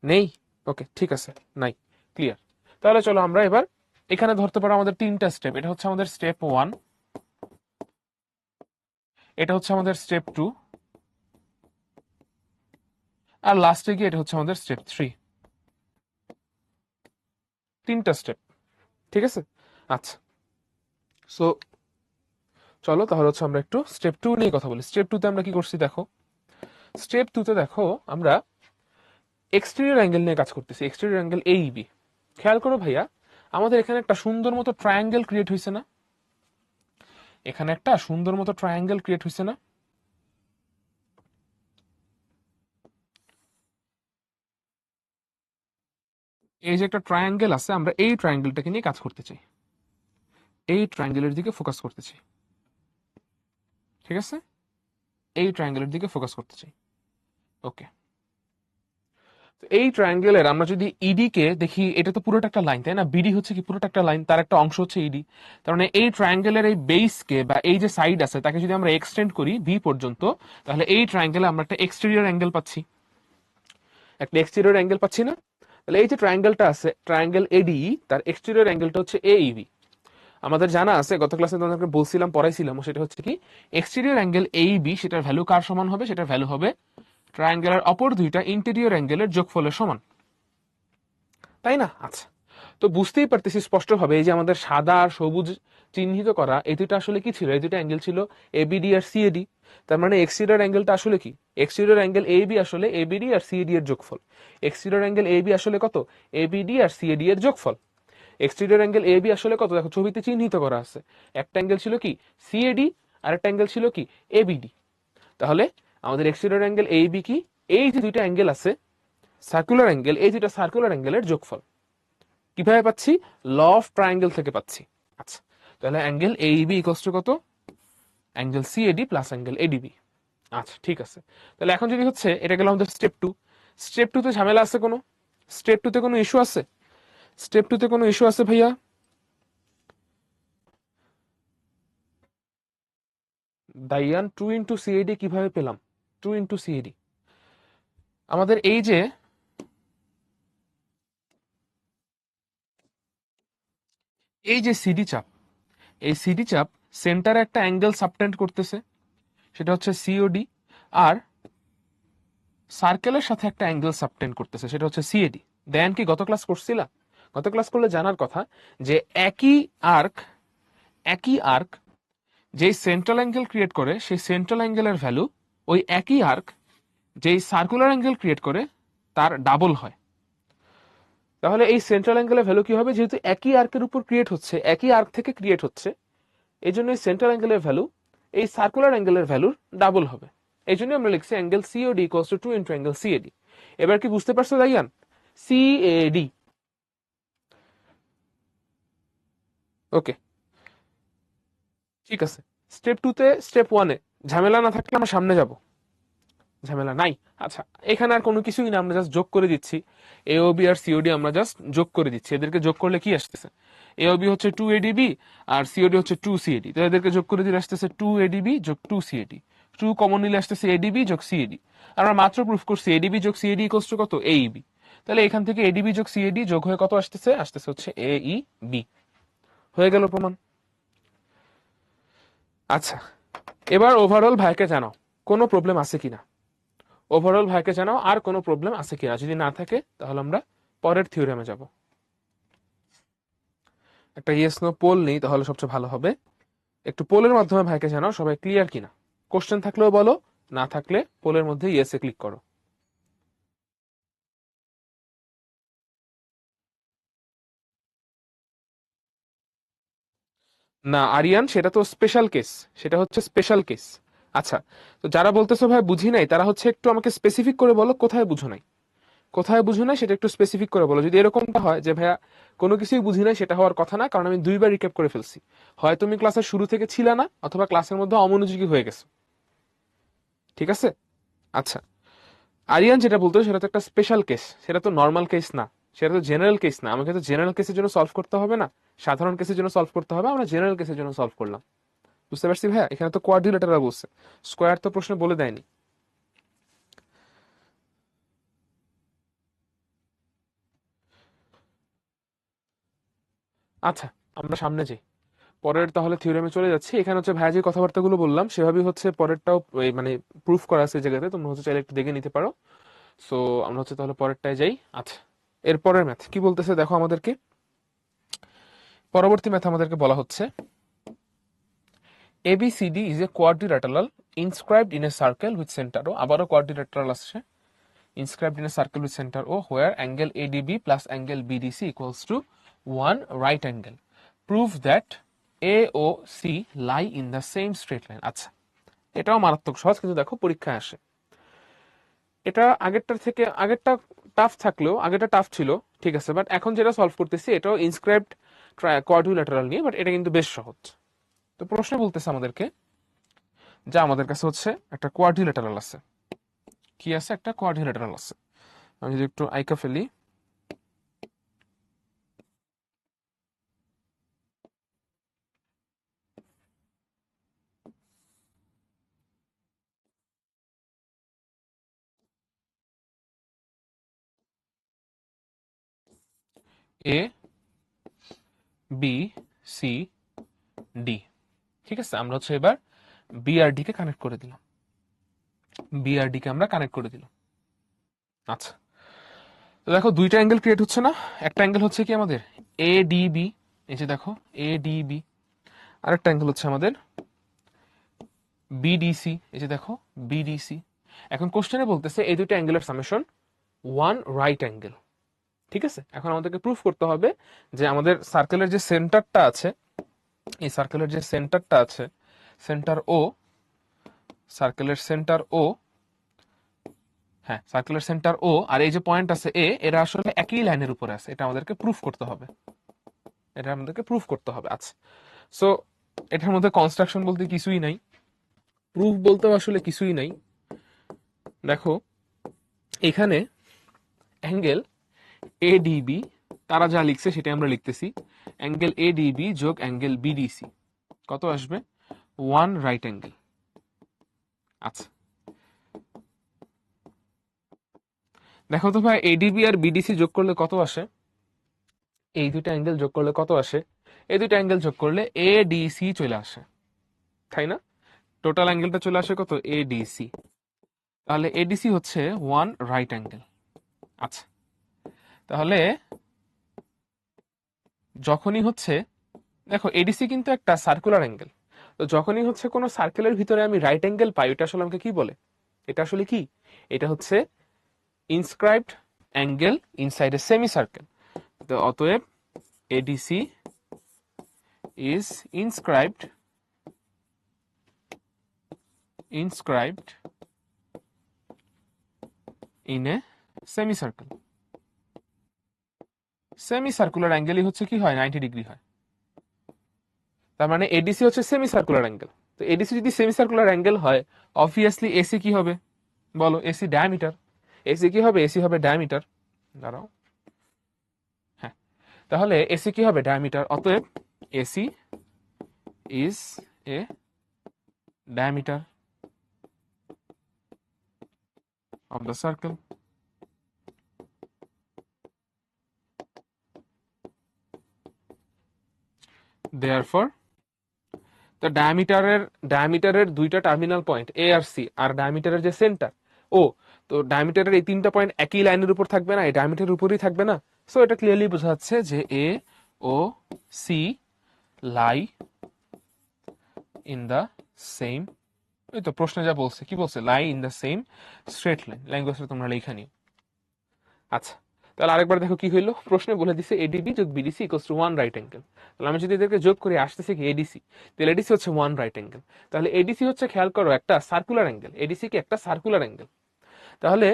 নেই? ওকে, ঠিক আছে, নাই, ক্লিয়ার। তাহলে চলো আমরা এবার এখানে ধরতে পারো আমাদের তিনটা স্টেপ। এটা হচ্ছে আমাদের স্টেপ 1, এটা হচ্ছে আমাদের স্টেপ 2, আর লাস্টে গিয়ে এটা হচ্ছে আমাদের স্টেপ 3। তিনটা স্টেপ, ঠিক আছে? আচ্ছা, সো চলো তাহলে হচ্ছে আমরা একটু স্টেপ 2 নিয়ে কথা বলি। স্টেপ 2 তে আমরা কি করছি দেখো। স্টেপ 2 তে দেখো আমরা এক্সটেরিয়র অ্যাঙ্গেল নিয়ে কাজ করতেছি, এক্সটেরিয়র অ্যাঙ্গেল এইবি। খেয়াল করো ভাইয়া, আমাদের এখানে একটা সুন্দর মতো ট্রায়াঙ্গেল ক্রিয়েট হয়েছে না? এখানে একটা সুন্দর মতো ট্রায়াঙ্গেল ক্রিয়েট হয়েছে না? এই যে একটা ট্রায়াঙ্গেল আছে, আমরা এই ট্রায়াঙ্গেলটাকে নিয়ে কাজ করতে চাই, এই ট্রায়াঙ্গেলের দিকে ফোকাস করতে চাই। ঠিক আছে, এই ট্রায়াঙ্গেলের দিকে ফোকাস করতে চাই। ওকে, এই ট্রায়াঙ্গেলের আমরা যদি ইডি কে দেখি, এটা তো পুরোটা একটা লাইন, তাই না? বিডি হচ্ছে কি পুরোটা একটা লাইন, তার একটা অংশ হচ্ছে ইডি। তার মানে এই ট্রায়াঙ্গেলের এই বেসকে বা এই যে সাইড আছে তাকে যদি আমরা এক্সটেন্ড করি বি পর্যন্ত, তাহলে এই ট্রায়াঙ্গেলে আমরা একটা এক্সটেরিয়র অ্যাঙ্গেল পাচ্ছি, একটা এক্সটেরিয়র অ্যাঙ্গেল পাচ্ছি না? তাহলে এই যে ট্রায়াঙ্গেলটা আছে, ট্রায়াঙ্গেল এডিই, তার এক্সটেরিয়র অ্যাঙ্গেলটা হচ্ছে এইবি। আমাদের জানা আছে, গত ক্লাসে তোমাদেরকে বলছিলাম, পড়াইছিলাম, সেটা হচ্ছে কি এক্সটেরিয়র অ্যাঙ্গেল এইবি, সেটার ভ্যালু কার সমান হবে? সেটার ভ্যালু হবে ট্রায়াঙ্গেলের অপর দুইটা ইন্টেরিয়র অ্যাঙ্গেলের যোগফলের সমান, তাই না? আচ্ছা, তো বুঝতেই পারতেছি স্পষ্টভাবে, এই যে আমাদের সাদা আর সবুজ চিহ্নিত করা এই দুটো আসলে কি ছিল? এই দুটো অ্যাঙ্গেল ছিল এবিডি আর সিএডি। তার মানে এক্সটেরিয়র অ্যাঙ্গেলটা আসলে কি? এক্সটেরিয়র অ্যাঙ্গেল এবি আসলে এবিডি আর সিএডি এর যোগফল। এক্সটেরিয়র অ্যাঙ্গেল এবি আসলে কত? এবিডি আর সিএডি এর যোগফল। এক্সটেরিয়র অ্যাঙ্গেল এবি আসলে কত? দেখো ছবিতে চিহ্নিত করা আছে, একটা অ্যাঙ্গেল ছিল কি সিএডি, আর একটা অ্যাঙ্গেল ছিল কি এবিডি। তাহলে আমাদের এক্সটেরিয়র অ্যাঙ্গেল এবি কি? এই যে দুইটা অ্যাঙ্গেল আছে সার্কুলার অ্যাঙ্গেল, এই দুইটা সার্কুলার অ্যাঙ্গেলের যোগফল। কিভাবে পাচ্ছি? ল অফ ট্রায়াঙ্গেল থেকে পাচ্ছি। আচ্ছা, তাহলে অ্যাঙ্গেল এইবি ইকুয়ালস টু কত? Angle C A D plus angle A D B. আচ্ছা, ঠিক আছে। তাহলে এখন যদি হচ্ছে, এটা গেল আমাদের স্টেপ 2। স্টেপ 2 তে ঝামেলা আছে কোনো? স্টেপ 2 তে কোনো ইস্যু আছে? স্টেপ 2 তে কোনো ইস্যু আছে ভাইয়া? দাইয়ান 2 ইন্টু সিএডি কিভাবে পেলাম? 2 ইন্টু সিএডি আমাদের এই যে সিডি চাপ, এই সিডি চাপ সেন্টারে একটা অ্যাঙ্গেল সাবটেন্ড করতেছে, সেটা হচ্ছে সিওডি, আর সার্কেলের সাথে একটা অ্যাঙ্গেল সাবটেন্ড করতেছে, সেটা হচ্ছে সিএডি। দেন কি গত ক্লাস করছিলা? গত ক্লাস করলে জানার কথা যে একই আর্ক যেই সেন্ট্রাল অ্যাঙ্গেল ক্রিয়েট করে সেই সেন্ট্রাল অ্যাঙ্গেলের ভ্যালু ওই একই আর্ক যেই সার্কুলার অ্যাঙ্গেল ক্রিয়েট করে তার ডাবল হয়। তাহলে এই সেন্ট্রাল অ্যাঙ্গেলের ভ্যালু কি হবে? যেহেতু একই আর্কের উপর ক্রিয়েট হচ্ছে, একই আর্ক থেকে ক্রিয়েট হচ্ছে, এই জন্য এই সেন্ট্রাল অ্যাঙ্গেলের ভ্যালু এই সার্কুলার অ্যাঙ্গেলের ভ্যালুর ডাবল হবে। এই জন্য আমরা লিখছি angle C O D equals to 2 into angle C A D. এবার কি বুঝতে পারছো দাইয়ান? সিএডি। ওকে, ঠিক আছে। স্টেপ 2 তে স্টেপ 1 এ ঝামেলা না থাকলে আমরা সামনে যাব। ঝামেলা নাই। আচ্ছা, এখানে আর কোনো কিছুই না, আমরা জাস্ট যোগ করে দিচ্ছি। এওবি আর সিওডি আমরা জাস্ট যোগ করে দিচ্ছি। এদেরকে যোগ করলে কি আসতেছে? এওবি হচ্ছে 2 এডিবি আর সিওডি হচ্ছে 2 সিএডি। তো এদেরকে যোগ করে দিলে আসতেছে 2 এডিবি যোগ 2 সিএডি। 2 কমন নিলে আসতেছে এডিবি যোগ সিএডি। আমরা মাত্র প্রুফ করছি এডিবি যোগ সিএডি ইকুয়ালস টু কত? এইবি। তাহলে এখান থেকে এডিবি যোগ সিএডি যোগ হয়ে কত আসতেছে? আসতেছে হচ্ছে এইবি। হয়ে গেল প্রমাণ। আচ্ছা, এবার ওভারঅল ভাইকে জানাও কোনো প্রবলেম আছে কিনা। ওভারঅল ভাইকে জানাও আর কোনো প্রবলেম আছে কিনা। যদি না থাকে তাহলে আমরা পরের থিওরেমে যাব। একটা ইয়েস নো পোল নেই তাহলে সবচেয়ে ভালো হবে। একটু পোলের মাধ্যমে ভাইকে জানাও সবাই ক্লিয়ার কিনা। কোশ্চেন থাকলেও বলো, না থাকলে পোলের মধ্যে ইয়েসে ক্লিক করো। না আরিয়ান, সেটা তো স্পেশাল কেস, সেটা হচ্ছে স্পেশাল কেস। আচ্ছা, তো যারা বলতেছো ভাই বুঝি নাই, তারা হচ্ছে একটু আমাকে স্পেসিফিক করে বলো কোথায় বুঝো নাই। কোথায় বুঝো নাই সেটা একটু স্পেসিফিক করে বলো। যদি এরকমটা হয় যে ভাইয়া কোনো কিছুই বুঝি নাই, সেটা হওয়ার কথা না, কারণ আমি দুইবার রিক্যাপ করে ফেলছি। হয় তুমি ক্লাসের শুরু থেকে ছিলে না, অথবা ক্লাসের মধ্যে অমনোযোগী হয়ে গেছো। ঠিক আছে? আচ্ছা, আরিয়ান যেটা বলতো সেটা তো একটা স্পেশাল কেস, সেটা তো নর্মাল কেস না, সেটা তো জেনারেল কেস না। আমাকে তো জেনারেল কেসের জন্য সলভ করতে হবে না, সাধারণ কেসের জন্য সলভ করতে হবে। আমরা জেনারেল কেসের জন্য সলভ করলাম। বুঝতে পারছি ভাইয়া? এখানে তো কোয়াড্রিলেটারাল বলছে, স্কোয়ার তো প্রশ্নে বলে দেয়নি। আচ্ছা, আমরা সামনে যাই। পরের তাহলে থিওরেমে চলে যাচ্ছি। এখানে হচ্ছে ভাইয়া যে কথাবার্তাগুলো বললাম সেভাবেই হচ্ছে পরেরটাও মানে প্রুফ করা আছে এই জায়গাতে, তোমরা হচ্ছে চাইলে একটু দেখে নিতে পারো। সো আমরা হচ্ছে তাহলে পরেরটায় যাই। আচ্ছা, এর পরের ম্যাথ কি বলতেছে দেখো আমাদেরকে। পরবর্তী ম্যাথ আমাদেরকে বলা হচ্ছে ABCD is a quadrilateral inscribed in a circle with center O. আবারও quadrilateral আসছে, inscribed in a circle with center O where angle ADB plus angle BDC equals to one right angle. Prove that AOC lie in the same straight line. আচ্ছা, এটাও মারাত্মক সহজ, কিন্তু দেখো পরীক্ষায় আসে। এটা আগেরটার থেকে আগেরটা টাফ থাকলেও, আগেরটা টাফ ছিল ঠিক আছে, বাট এখন যেটা সলভ করতেছি এটাও ইনস্ক্রাইবড কোয়াড্রিল্যাটারাল নিয়ে, বাট এটা কিন্তু বেশ সহজ। তো প্রশ্ন বলতেছে আমাদেরকে যে আমাদের কাছে হচ্ছে একটা কোয়াড্রিল্যাটারাল আছে। কি আছে? একটা কোয়াড্রিল্যাটারাল আছে। আমি যদি একটু আইকা ফেলি, এ বি সি ডি। ঠিক আছে, আমরা হচ্ছে এবার বিআরডি কে কানেক্ট করে দিলাম। বিআরডি কে আমরা কানেক্ট করে দিলাম। আচ্ছা, তো দেখো দুইটা অ্যাঙ্গেল ক্রিয়েট হচ্ছে না? একটা অ্যাঙ্গেল হচ্ছে কি আমাদের এডিবি, এই যে দেখো এডিবি। আরেকটা অ্যাঙ্গেল হচ্ছে আমাদের বিডিসি, এই যে দেখো বিডিসি। এখন কোশ্চেনে বলতেছে এই দুইটা অ্যাঙ্গেলের সামেশন ওয়ান রাইট অ্যাঙ্গেল। ঠিক আছে, এখন আমাদেরকে প্রুফ করতে হবে যে আমাদের সার্কেলের যে সেন্টারটা আছে, এই সার্কেলের যে সেন্টারটা আছে, সেন্টার ও, সার্কেলের সেন্টার ও, হ্যাঁ সার্কেলের সেন্টার ও আর এই যে পয়েন্ট আছে এ, এরা আসলে একই লাইনের উপরে আছে। এটা আমাদেরকে প্রুফ করতে হবে, এটা আমাদেরকে প্রুফ করতে হবে। আচ্ছা, সো এটার মধ্যে কনস্ট্রাকশন বলতে কিছুই নাই, প্রুফ বলতেও আসলে কিছুই নাই। দেখো এখানে অ্যাঙ্গেল এডিবি, তারা যা লিখছে সেটা আমরা লিখতেছি, অ্যাঙ্গেল এডিবি যোগ অ্যাঙ্গেল বিডিসি কত আসবে? One right angle. আচ্ছা দেখো তো ভাই, এডিবি আর বিডিসি যোগ করলে কত আসে? এই দুইটা অ্যাঙ্গেল যোগ করলে কত আসে? এই দুইটা অ্যাঙ্গেল যোগ করলে এডিসি চলে আসে, তাই না? টোটাল অ্যাঙ্গেলটা চলে আসে কত? এডিসি। তাহলে এডিসি হচ্ছে ওয়ান রাইট অ্যাঙ্গেল। আচ্ছা, তাহলে যখনই হচ্ছে, দেখো এডিসি কিন্তু একটা সার্কুলার অ্যাঙ্গেল, তো যখনই হচ্ছে কোনো সার্কেলের ভিতরে আমি রাইট অ্যাঙ্গেল পাই, এটা আসলে আমাকে কি বলে? এটা আসলে কি? এটা হচ্ছে inscribed angle inside a semicircle. তো অতএব ADC is inscribed in a semicircle. Semicircular অ্যাঙ্গেলই হচ্ছে কি হয়, 90 ডিগ্রি হয়। তার মানে এডিসি হচ্ছে সেমি সার্কুলার অ্যাঙ্গেল। তো এডিসি যদি সেমি সার্কুলার অ্যাঙ্গেল হয়, অবভিয়াসলি এসি কি হবে? বলো, এসি ডায়ামিটার। এসি কি হবে? এসি হবে ডায়ামিটার। দাঁড়াও, হ্যাঁ, তাহলে এসি কি হবে? ডায়ামিটার। অতএব AC is a diameter of the circle. Therefore তো ডায়ামিটারের দুইটা টার্মিনাল পয়েন্ট এ আর সি, আর ডায়ামিটারের যে সেন্টার ও, তো ডায়ামিটারের এই তিনটা পয়েন্ট একই লাইনের উপর থাকবে না, এই ডায়ামিটারের উপরই থাকবে না। সো এটা ক্লিয়ারলি বোঝা যাচ্ছে যে A O C lie in the same, ওই তো প্রশ্নে যা বলছে, কি বলছে? Lie in the same straight line. ল্যাঙ্গুয়েজটা তোমরা লেখা নিও। আচ্ছা, তাহলে আরেকবার দেখো কি হইলো। প্রশ্নে বলে দিছে এডিবি যোগ BDC equals to one right angle. তাহলে আমি যদি এদেরকে যোগ করে আসতেছে কি এডিসি, তাহলে এডিসি হচ্ছে ওয়ান রাইট অ্যাঙ্গেল। তাহলে এডিসি হচ্ছে, খেয়াল করো, একটা সার্কুলার অ্যাঙ্গেল। এডিসি কি একটা সার্কুলার অ্যাঙ্গেল? তাহলে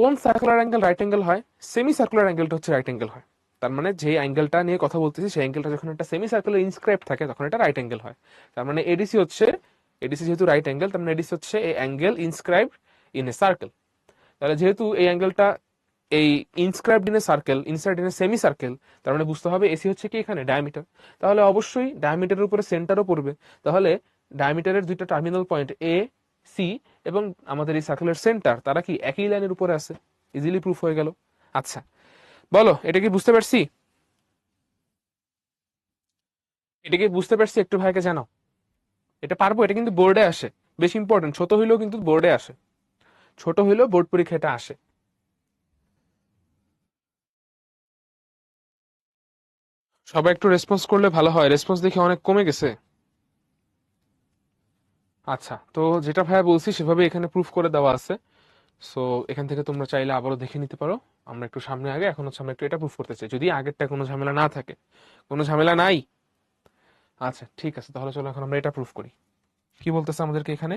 কোন সার্কুলার অ্যাঙ্গেল রাইট অ্যাঙ্গেল হয়? সেমি সার্কুলার অ্যাঙ্গেলটা হচ্ছে রাইট অ্যাঙ্গেল হয়। তার মানে যে অ্যাঙ্গেলটা নিয়ে কথা বলতেছি, সেই অ্যাঙ্গেলটা যখন একটা সেমি সার্কুলার ইনস্ক্রাইব থাকে, তখন এটা রাইট অ্যাঙ্গেল হয়। তার মানে এডিসি হচ্ছে, এডিসি যেহেতু রাইট অ্যাঙ্গেল, তার মানে এডিসি হচ্ছে এই angle inscribe in a circle. তাহলে যেহেতু এই অ্যাঙ্গেলটা এই inscribed in a circle, inside in a semi circle, তার মানে বুঝতে হবে এসি হচ্ছে কি এখানে ডায়ামিটার। তাহলে অবশ্যই ডায়ামিটারের উপরে সেন্টারও পড়বে। তাহলে ডায়ামিটারের দুইটা টার্মিনাল পয়েন্ট এ সি এবং আমাদের এই সার্কেলের সেন্টার, তারা কি একই লাইনের উপরে আছে। ইজিলি প্রুফ হয়ে গেল। আচ্ছা, বলো এটা কি বুঝতে পারছি? এটা কি বুঝতে পারছি? একটু ভাইকে জানাও। এটা পারবো? এটা কিন্তু বোর্ডে আসে, বেশ ইম্পর্টেন্ট। ছোট হইলেও কিন্তু বোর্ডে আসে, ছোট হইলেও বোর্ড পরীক্ষা এটা আসে। সবাই একটু রেসপন্স করলে ভালো হয়, রেসপন্স দেখে অনেক কমে গেছে। আচ্ছা, তো যেটা ভাইয়া বলছি সেভাবে এখানে প্রুফ করে দেওয়া আছে। সো এখান থেকে তোমরা চাইলে আবারও দেখে নিতে পারো। আমরা একটু সামনে আগে, এখন হচ্ছে আমরা একটু এটা প্রুফ করতে চাই, যদি আগেরটা কোনো ঝামেলা না থাকে। কোনো ঝামেলা নাই? আচ্ছা ঠিক আছে, তাহলে চলো এখন আমরা এটা প্রুফ করি। কি বলতেছে আমাদেরকে এখানে?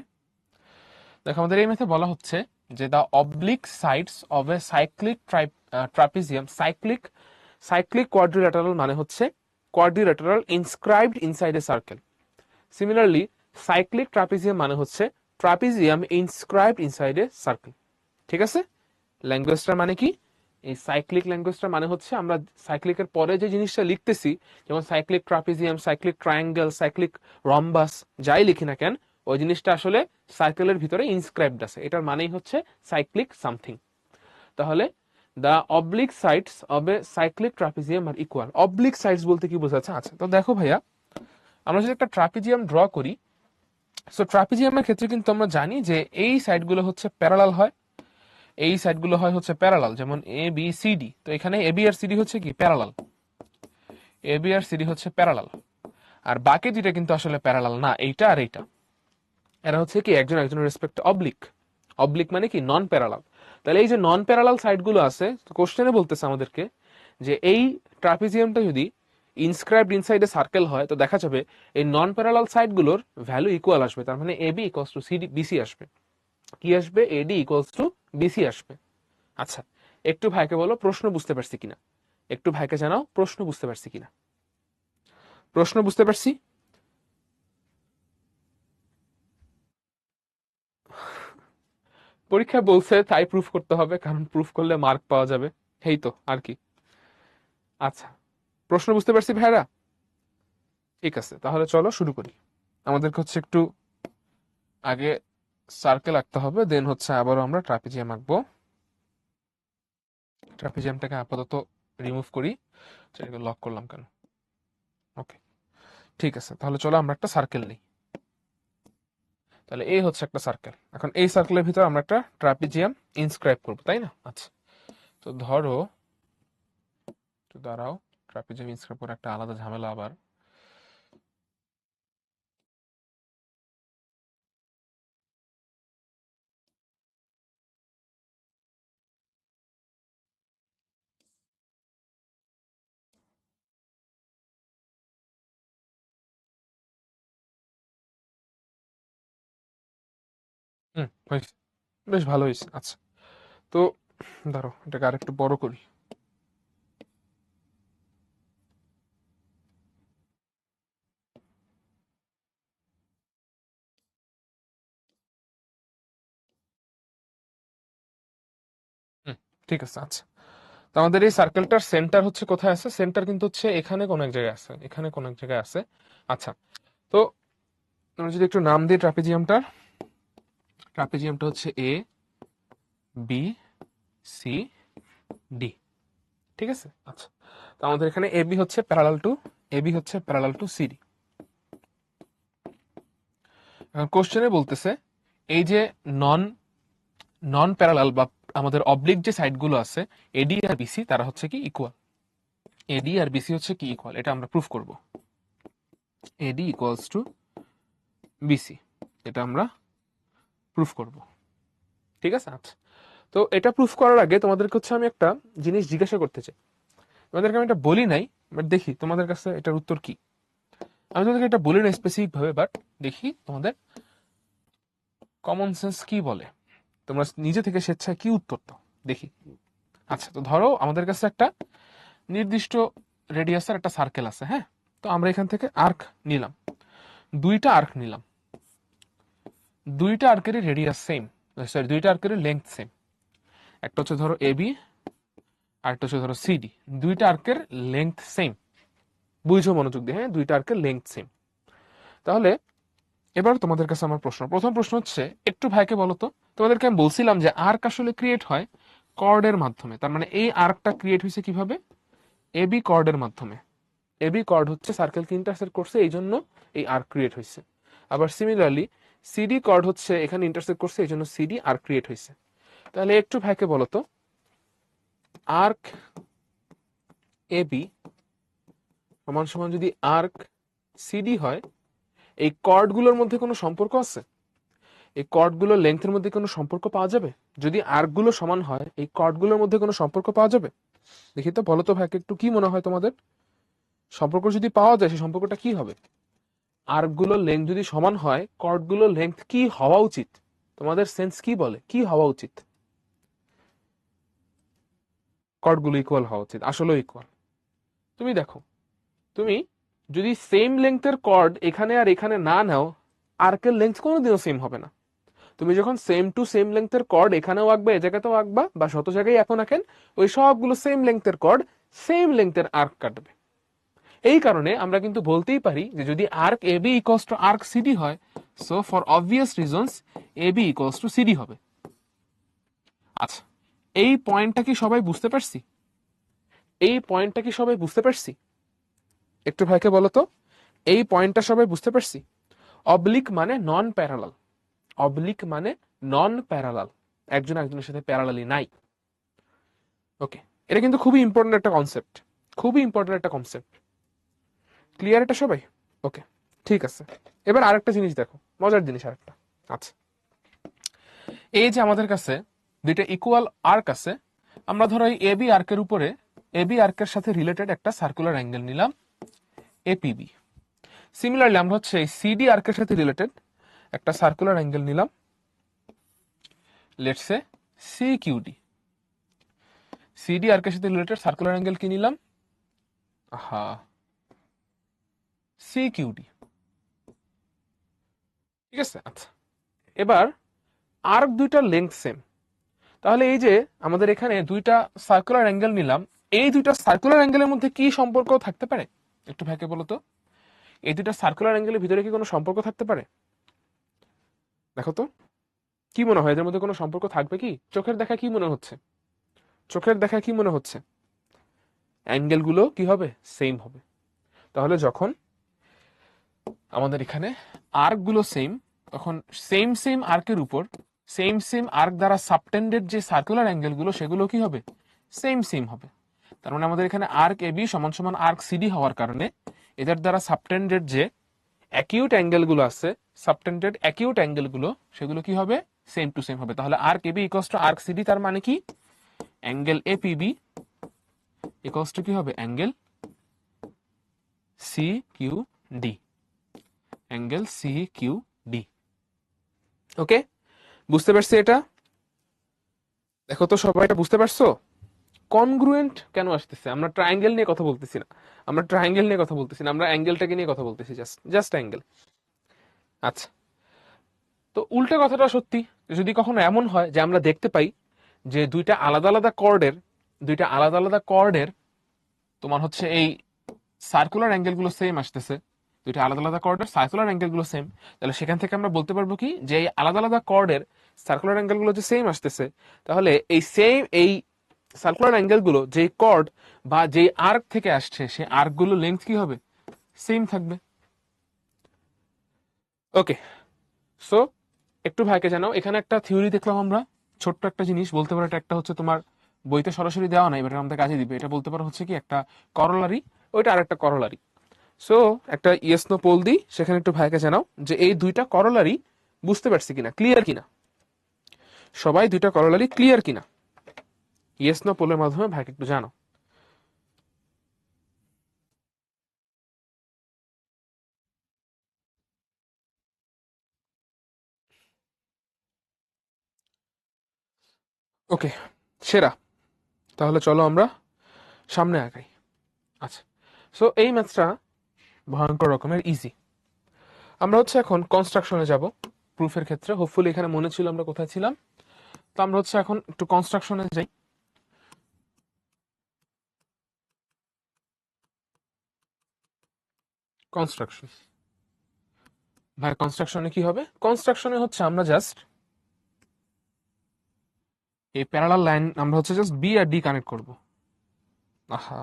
দেখো, আমাদের এই মেথে বলা হচ্ছে যে the oblique sides of A cyclic trapezium, cyclic quadrilateral মানে হচ্ছে quadrilateral inscribed inside a circle. Similarly cyclic trapezium মানে হচ্ছে trapezium inscribed inside a circle. ঠিক আছে? ল্যাঙ্গুয়েজটার মানে কি? এই সাইক্লিক ল্যাঙ্গুয়েজটার মানে হচ্ছে আমরা সাইক্লিকের পরে যে জিনিসটা লিখতেছি, যেমন cyclic trapezium, cyclic triangle, cyclic rhombus, যাই লিখি না কেন, ওই জিনিসটা আসলে সার্কেলের ভিতরে ইনস্ক্রাইবড আছে। এটার মানেই হচ্ছে সাইক্লিক সামথিং। তাহলে the oblique sides of a cyclic trapezium are equal. Oblique sides বলতে কি বোঝাচ্ছে? আচ্ছা, তো দেখো ভাইয়া, আমরা যদি একটা ট্রাপিজিয়াম ড্র করি, সো ট্রাপিজিয়ামের ক্ষেত্রে কিন্তু আমরা জানি যে এই সাইডগুলো হচ্ছে প্যারালাল হয়, এই সাইডগুলো হয় হচ্ছে প্যারালাল, যেমন এ বি সি ডি। তো এখানে এ বি আর সিডি হচ্ছে কি parallel, A B R C D হচ্ছে প্যারালাল। আর বাকি দুইটা কিন্তু আসলে প্যারালাল না, এইটা আর এইটা। এরা হচ্ছে কি একজন একজনের রেসপেক্ট অবলিক। অবলিক মানে কি নন প্যারালাল। তাহলে এই যে নন প্যারালাল সাইডগুলো আছে, কোশ্চেনে বলতেছে আমাদেরকে যে এই ট্রাপিজিয়ামটা যদি ইনস্ক্রাইবড ইনসাইড এ সার্কেল হয়, তো দেখা যাবে এই নন প্যারালাল সাইডগুলোর ভ্যালু ইকুয়াল আসবে। তার মানে A B equals to CD BC আসবে। কি আসবে? এডি ইকুয়ালস টু বিসি আসবে। আচ্ছা, একটু ভাইকে বলো প্রশ্ন বুঝতে পারছি কিনা, একটু ভাইকে জানাও প্রশ্ন বুঝতে পারছি কিনা। প্রশ্ন বুঝতে পারছি? পরীক্ষা বলছে তাই প্রুফ করতে হবে, কারণ প্রুফ করলে মার্ক পাওয়া যাবে, এই তো আর কি। আচ্ছা, প্রশ্ন বুঝতে পারছি ভাইরা? ঠিক আছে, তাহলে চলো শুরু করি। আমাদেরকে হচ্ছে একটু আগে সার্কেল আঁকতে হবে, দেন হচ্ছে আবারও আমরা ট্রাপিজিয়াম আঁকবো। ট্রাপিজিয়ামটাকে আপাতত রিমুভ করি, সেটাকে লক করলাম কেন? ওকে, ঠিক আছে, তাহলে চলো আমরা একটা সার্কেল নিই। তাহলে এই হচ্ছে একটা সার্কেল। এখন এই সার্কেলের ভিতর আমরা একটা ট্রাপিজিয়াম ইনস্ক্রাইব করবো, তাই না? আচ্ছা, তো ধরো, তো দাঁড়াও, ট্রাপিজিয়াম ইনস্ক্রাইব করে একটা আলাদা ঝামেলা আবার। হয়েছে, বেশ ভালো হয়েছে। আচ্ছা, তো ধরো এটাকে আরেকটু বড় করি। হুম, ঠিক আছে। আচ্ছা, তো আমাদের এই সার্কেলটার সেন্টার হচ্ছে কোথায় আছে? সেন্টার কিন্তু হচ্ছে এখানে কোন এক জায়গায় আছে, এখানে কোন এক জায়গায় আছে। আচ্ছা, তো আমরা যদি একটু নাম দিই ট্রাপিজিয়ামটার, ট্রাপিজিয়ামটা হচ্ছে এ বি সি ডি, ঠিক আছে? আচ্ছা, তো আমাদের এখানে এবি হচ্ছে প্যারালাল টু, এবি হচ্ছে প্যারালাল টু সিডি। এখন কোশ্চেনে বলতেছে এই যে নন নন প্যারালাল বা আমাদের অবলিক যে সাইডগুলো আছে এডি আর বিসি, তারা হচ্ছে কি ইকুয়াল। এডি আর বিসি হচ্ছে কি ইকুয়াল, এটা আমরা প্রুফ করব। এডি ইকুয়ালস টু বিসি, এটা আমরা প্রুফ করব, ঠিক আছে? আচ্ছা, তো এটা প্রুফ করার আগে তোমাদেরকে হচ্ছে আমি একটা জিনিস জিজ্ঞাসা করতে চাই। তোমাদেরকে আমি এটা বলি নাই, বাট দেখি তোমাদের কাছে এটার উত্তর কি। আমি তোমাদেরকে এটা বলি না স্পেসিফিক ভাবে, বাট দেখি তোমাদের কমন সেন্স কি বলে, তোমরা নিজে থেকে স্বেচ্ছায় কি উত্তর দাও, দেখি। আচ্ছা, তো ধরো আমাদের কাছে একটা নির্দিষ্ট রেডিয়াসের একটা সার্কেল আছে, হ্যাঁ? তো আমরা এখান থেকে আর্ক নিলাম, দুইটা আর্ক নিলাম, দুইটা আর্কেরই রেডিয়াস সেম, সরি দুইটা আর্কেরই লেন্থ সেম। একটা হচ্ছে ধরো এবি, আর একটা হচ্ছে ধরো সিডি। দুইটা আর্কের লেন্থ সেম, বুঝো মনোযোগ দিয়ে, হ্যাঁ? দুইটা আর্কের লেন্থ সেম। তাহলে এবার তোমাদের কাছে আমার প্রশ্ন, প্রথম প্রশ্ন হচ্ছে, একটু ভাইকে বলো তো, তোমাদেরকে আমি বলছিলাম যে আর্ক আসলে ক্রিয়েট হয় কর্ডের মাধ্যমে, তার মানে এই আর্কটা ক্রিয়েট হয়েছে কিভাবে? এবি কর্ডের মাধ্যমে। এবি কর্ড হচ্ছে সার্কেলকে ইন্টারসেক্ট করছে, এই জন্য এই আর্ক ক্রিয়েট হয়েছে। আবার সিমিলারলি সিডি কর্ড হচ্ছে এখানে ইন্টারসেক্ট করছে, এই জন্য সিডি আর্ক ক্রিয়েট হয়েছে। তাহলে একটু ভাইকে বলো তো, আর্ক এবি সমান সমান যদি আর্ক সিডি হয়, এই কর্ডগুলোর মধ্যে কোনো সম্পর্ক আছে? এই কর্ডগুলোর লেন্থের মধ্যে কোনো সম্পর্ক পাওয়া যাবে? যদি আর্কগুলো সমান হয়, এই কর্ডগুলোর মধ্যে কোনো সম্পর্ক পাওয়া যাবে? দেখি তো, বলো তো ভাইকে একটু, কি মনে হয় তোমাদের? সম্পর্ক যদি পাওয়া যায়, সেই সম্পর্কটা কি হবে? আর্কগুলোর লেন্থ যদি সমান হয়, কর্ডগুলোর লেন্থ কি হওয়া উচিত? তোমাদের সেন্স কি বলে, কি হওয়া উচিত? কর্ডগুলো ইকুয়াল হওয়া উচিত, আসলে ইকুয়াল। তুমি দেখো, তুমি যদি সেম লেন্থের কর্ড এখানে আর এখানে না নাও, আর্কের লেন্থ কোনোদিনও সেম হবে না। তুমি যখন সেম টু সেম লেন্থের কর্ড এখানেও আঁকবা, এ জায়গাতেও আঁকবা, বা শত জায়গায় এখন আঁকেন, ওই সবগুলো সেম লেন্থের কর্ড সেম লেন্থের আর্ক কাটবে। এই কারণে আমরা কিন্তু বলতেই পারি যে যদি arc AB equals to arc CD হয়, so for obvious reasons AB equals to CD হবে। আচ্ছা, এই পয়েন্টটা কি সবাই বুঝতে পারছি? এই পয়েন্টটা কি সবাই বুঝতে পারছি? একটু ভাইকে বলো তো, এই পয়েন্টটা সবাই বুঝতে পারছি? অবলিক মানে নন প্যারালাল, অবলিক মানে নন প্যারালাল, একজন একজনের সাথে প্যারালালি নাই। ওকে, এটা কিন্তু খুবই ইম্পর্টেন্ট একটা কনসেপ্ট, খুবই ইম্পর্টেন্ট একটা কনসেপ্ট। ক্লিয়ার এটা সবাই? ওকে, ঠিক আছে। এবার আরেকটা জিনিস দেখো, মজার জিনিস আরেকটা। আচ্ছা, এই যে আমাদের কাছে দুইটা ইকুয়াল আর্ক আছে, আমরা ধরো এই এবি আর্কের উপরে, এবি আর্কের সাথে রিলেটেড একটা সার্কুলার অ্যাঙ্গেল নিলাম এপিবি। সিমিলারলি আমরা হচ্ছে এই সিডি আর্কের সাথে রিলেটেড একটা সার্কুলার অ্যাঙ্গেল নিলাম, লেটস সে সিকিউডি। সিডি আর্কের সাথে রিলেটেড সার্কুলার অ্যাঙ্গেল কি নিলাম? হা, সিকিউডি, ঠিক আছে? আচ্ছা, এবার আর্ক দুইটার লেন্থ সেম, তাহলে এই যে আমাদের এখানে দুইটা সার্কুলার অ্যাঙ্গেল নিলাম, এই দুইটা সার্কুলার অ্যাঙ্গেলের মধ্যে কি সম্পর্ক থাকতে পারে? একটু ভাইকে বলো তো, এই দুইটা সার্কুলার অ্যাঙ্গেলের ভিতরে কি কোনো সম্পর্ক থাকতে পারে? দেখো তো, কি মনে হয় এদের মধ্যে কোনো সম্পর্ক থাকবে কি? চোখের দেখা কি মনে হচ্ছে? চোখের দেখা কি মনে হচ্ছে? অ্যাঙ্গেলগুলো কি হবে? সেম হবে। তাহলে যখন আমাদের এখানে আর্কগুলো সেম, তখন সেম সেম আর্কের উপর সেম সেম আর্ক দ্বারা সাবটেন্ডেড যে সার্কুলার অ্যাঙ্গেলগুলো সেগুলো কি হবে? সেম সেম হবে। তার মানে আমাদের এখানে আর্ক এবি সমান সমান আর্ক সিডি হওয়ার কারণে এদের দ্বারা সাবটেন্ডেড যে অ্যাকিউট অ্যাঙ্গেলগুলো আছে, সাবটেন্ডেড অ্যাকিউট অ্যাঙ্গেলগুলো, সেগুলো কি হবে? সেম টু সেম হবে। তাহলে arc AB equals to arc CD, তার মানে কি অ্যাঙ্গেল এপিবি ইকুয়ালস টু কি হবে? Angle C Q D, angle C Q D. Okay, বুঝতে পারছি এটা? দেখো তো সবাই এটা বুঝতে পারছো? কনগ্রুয়েন্ট কেন আসতেছে? আমরা ট্রায়াঙ্গেল নিয়ে কথা বলতেছি না, আমরা ট্রায়াঙ্গেল নিয়ে কথা বলতেছি না, আমরা অ্যাঙ্গেলটাকে নিয়ে কথা বলতেছি, জাস্ট জাস্ট অ্যাঙ্গেল। আচ্ছা, তো উল্টো কথাটা সত্যি, যদি কখনো এমন হয় যে আমরা দেখতে পাই যে দুইটা আলাদা আলাদা কর্ডের তোমার হচ্ছে এই সার্কুলার অ্যাঙ্গেলগুলো সেম আসতেছে, দুইটা আলাদা আলাদা কর্ডের সার্কুলার অ্যাঙ্গেলগুলো সেম, তাহলে সেখান থেকে আমরা বলতে পারবো কি যে এই আলাদা আলাদা কর্ডের সার্কুলার অ্যাঙ্গেলগুলো যে সেম আসতেছে, তাহলে এই সার্কুলার অ্যাঙ্গেলগুলো যে কর্ড বা যে আর্ক থেকে আসছে সেই আর্কগুলো লেন্থ কি হবে? সেম থাকবে। ওকে, সো একটু ভাইকে জানাও, এখানে একটা থিওরি দেখলাম আমরা, ছোট্ট একটা জিনিস বলতে পারো, এটা একটা হচ্ছে তোমার বইতে সরাসরি দেওয়া নাই, এবার আমাদের কাজে দিবে, এটা বলতে পারো হচ্ছে কি একটা করলারি, ওইটা আর একটা করলারি। সো একটা ইয়েস নো পোল দিই, সেখানে একটু ভাইকে জানাও যে এই দুইটা করলারি বুঝতে পারছি কিনা, ক্লিয়ার কিনা, সবাই দুইটা করলারি ক্লিয়ার কিনা, ইয়েস নো পোলের মাধ্যমে ভাইকে একটু জানাও। ওকে, সেরা, তাহলে চলো আমরা সামনে আগাই। আচ্ছা, সো এই ম্যাথটা ভয়ঙ্কর রকমের ইজি। আমরা হচ্ছে এখন কনস্ট্রাকশনে যাব প্রুফের ক্ষেত্রে, হোপফুলি এখানে মনে ছিল আমরা কোথায় ছিলাম। তো আমরা হচ্ছে এখন একটু কনস্ট্রাকশনে যাই। কনস্ট্রাকশন, ভাই কনস্ট্রাকশনে কি হবে? কনস্ট্রাকশনে হচ্ছে আমরা জাস্ট এই প্যারালাল লাইন আমরা হচ্ছে just be R D connect করব। আহা,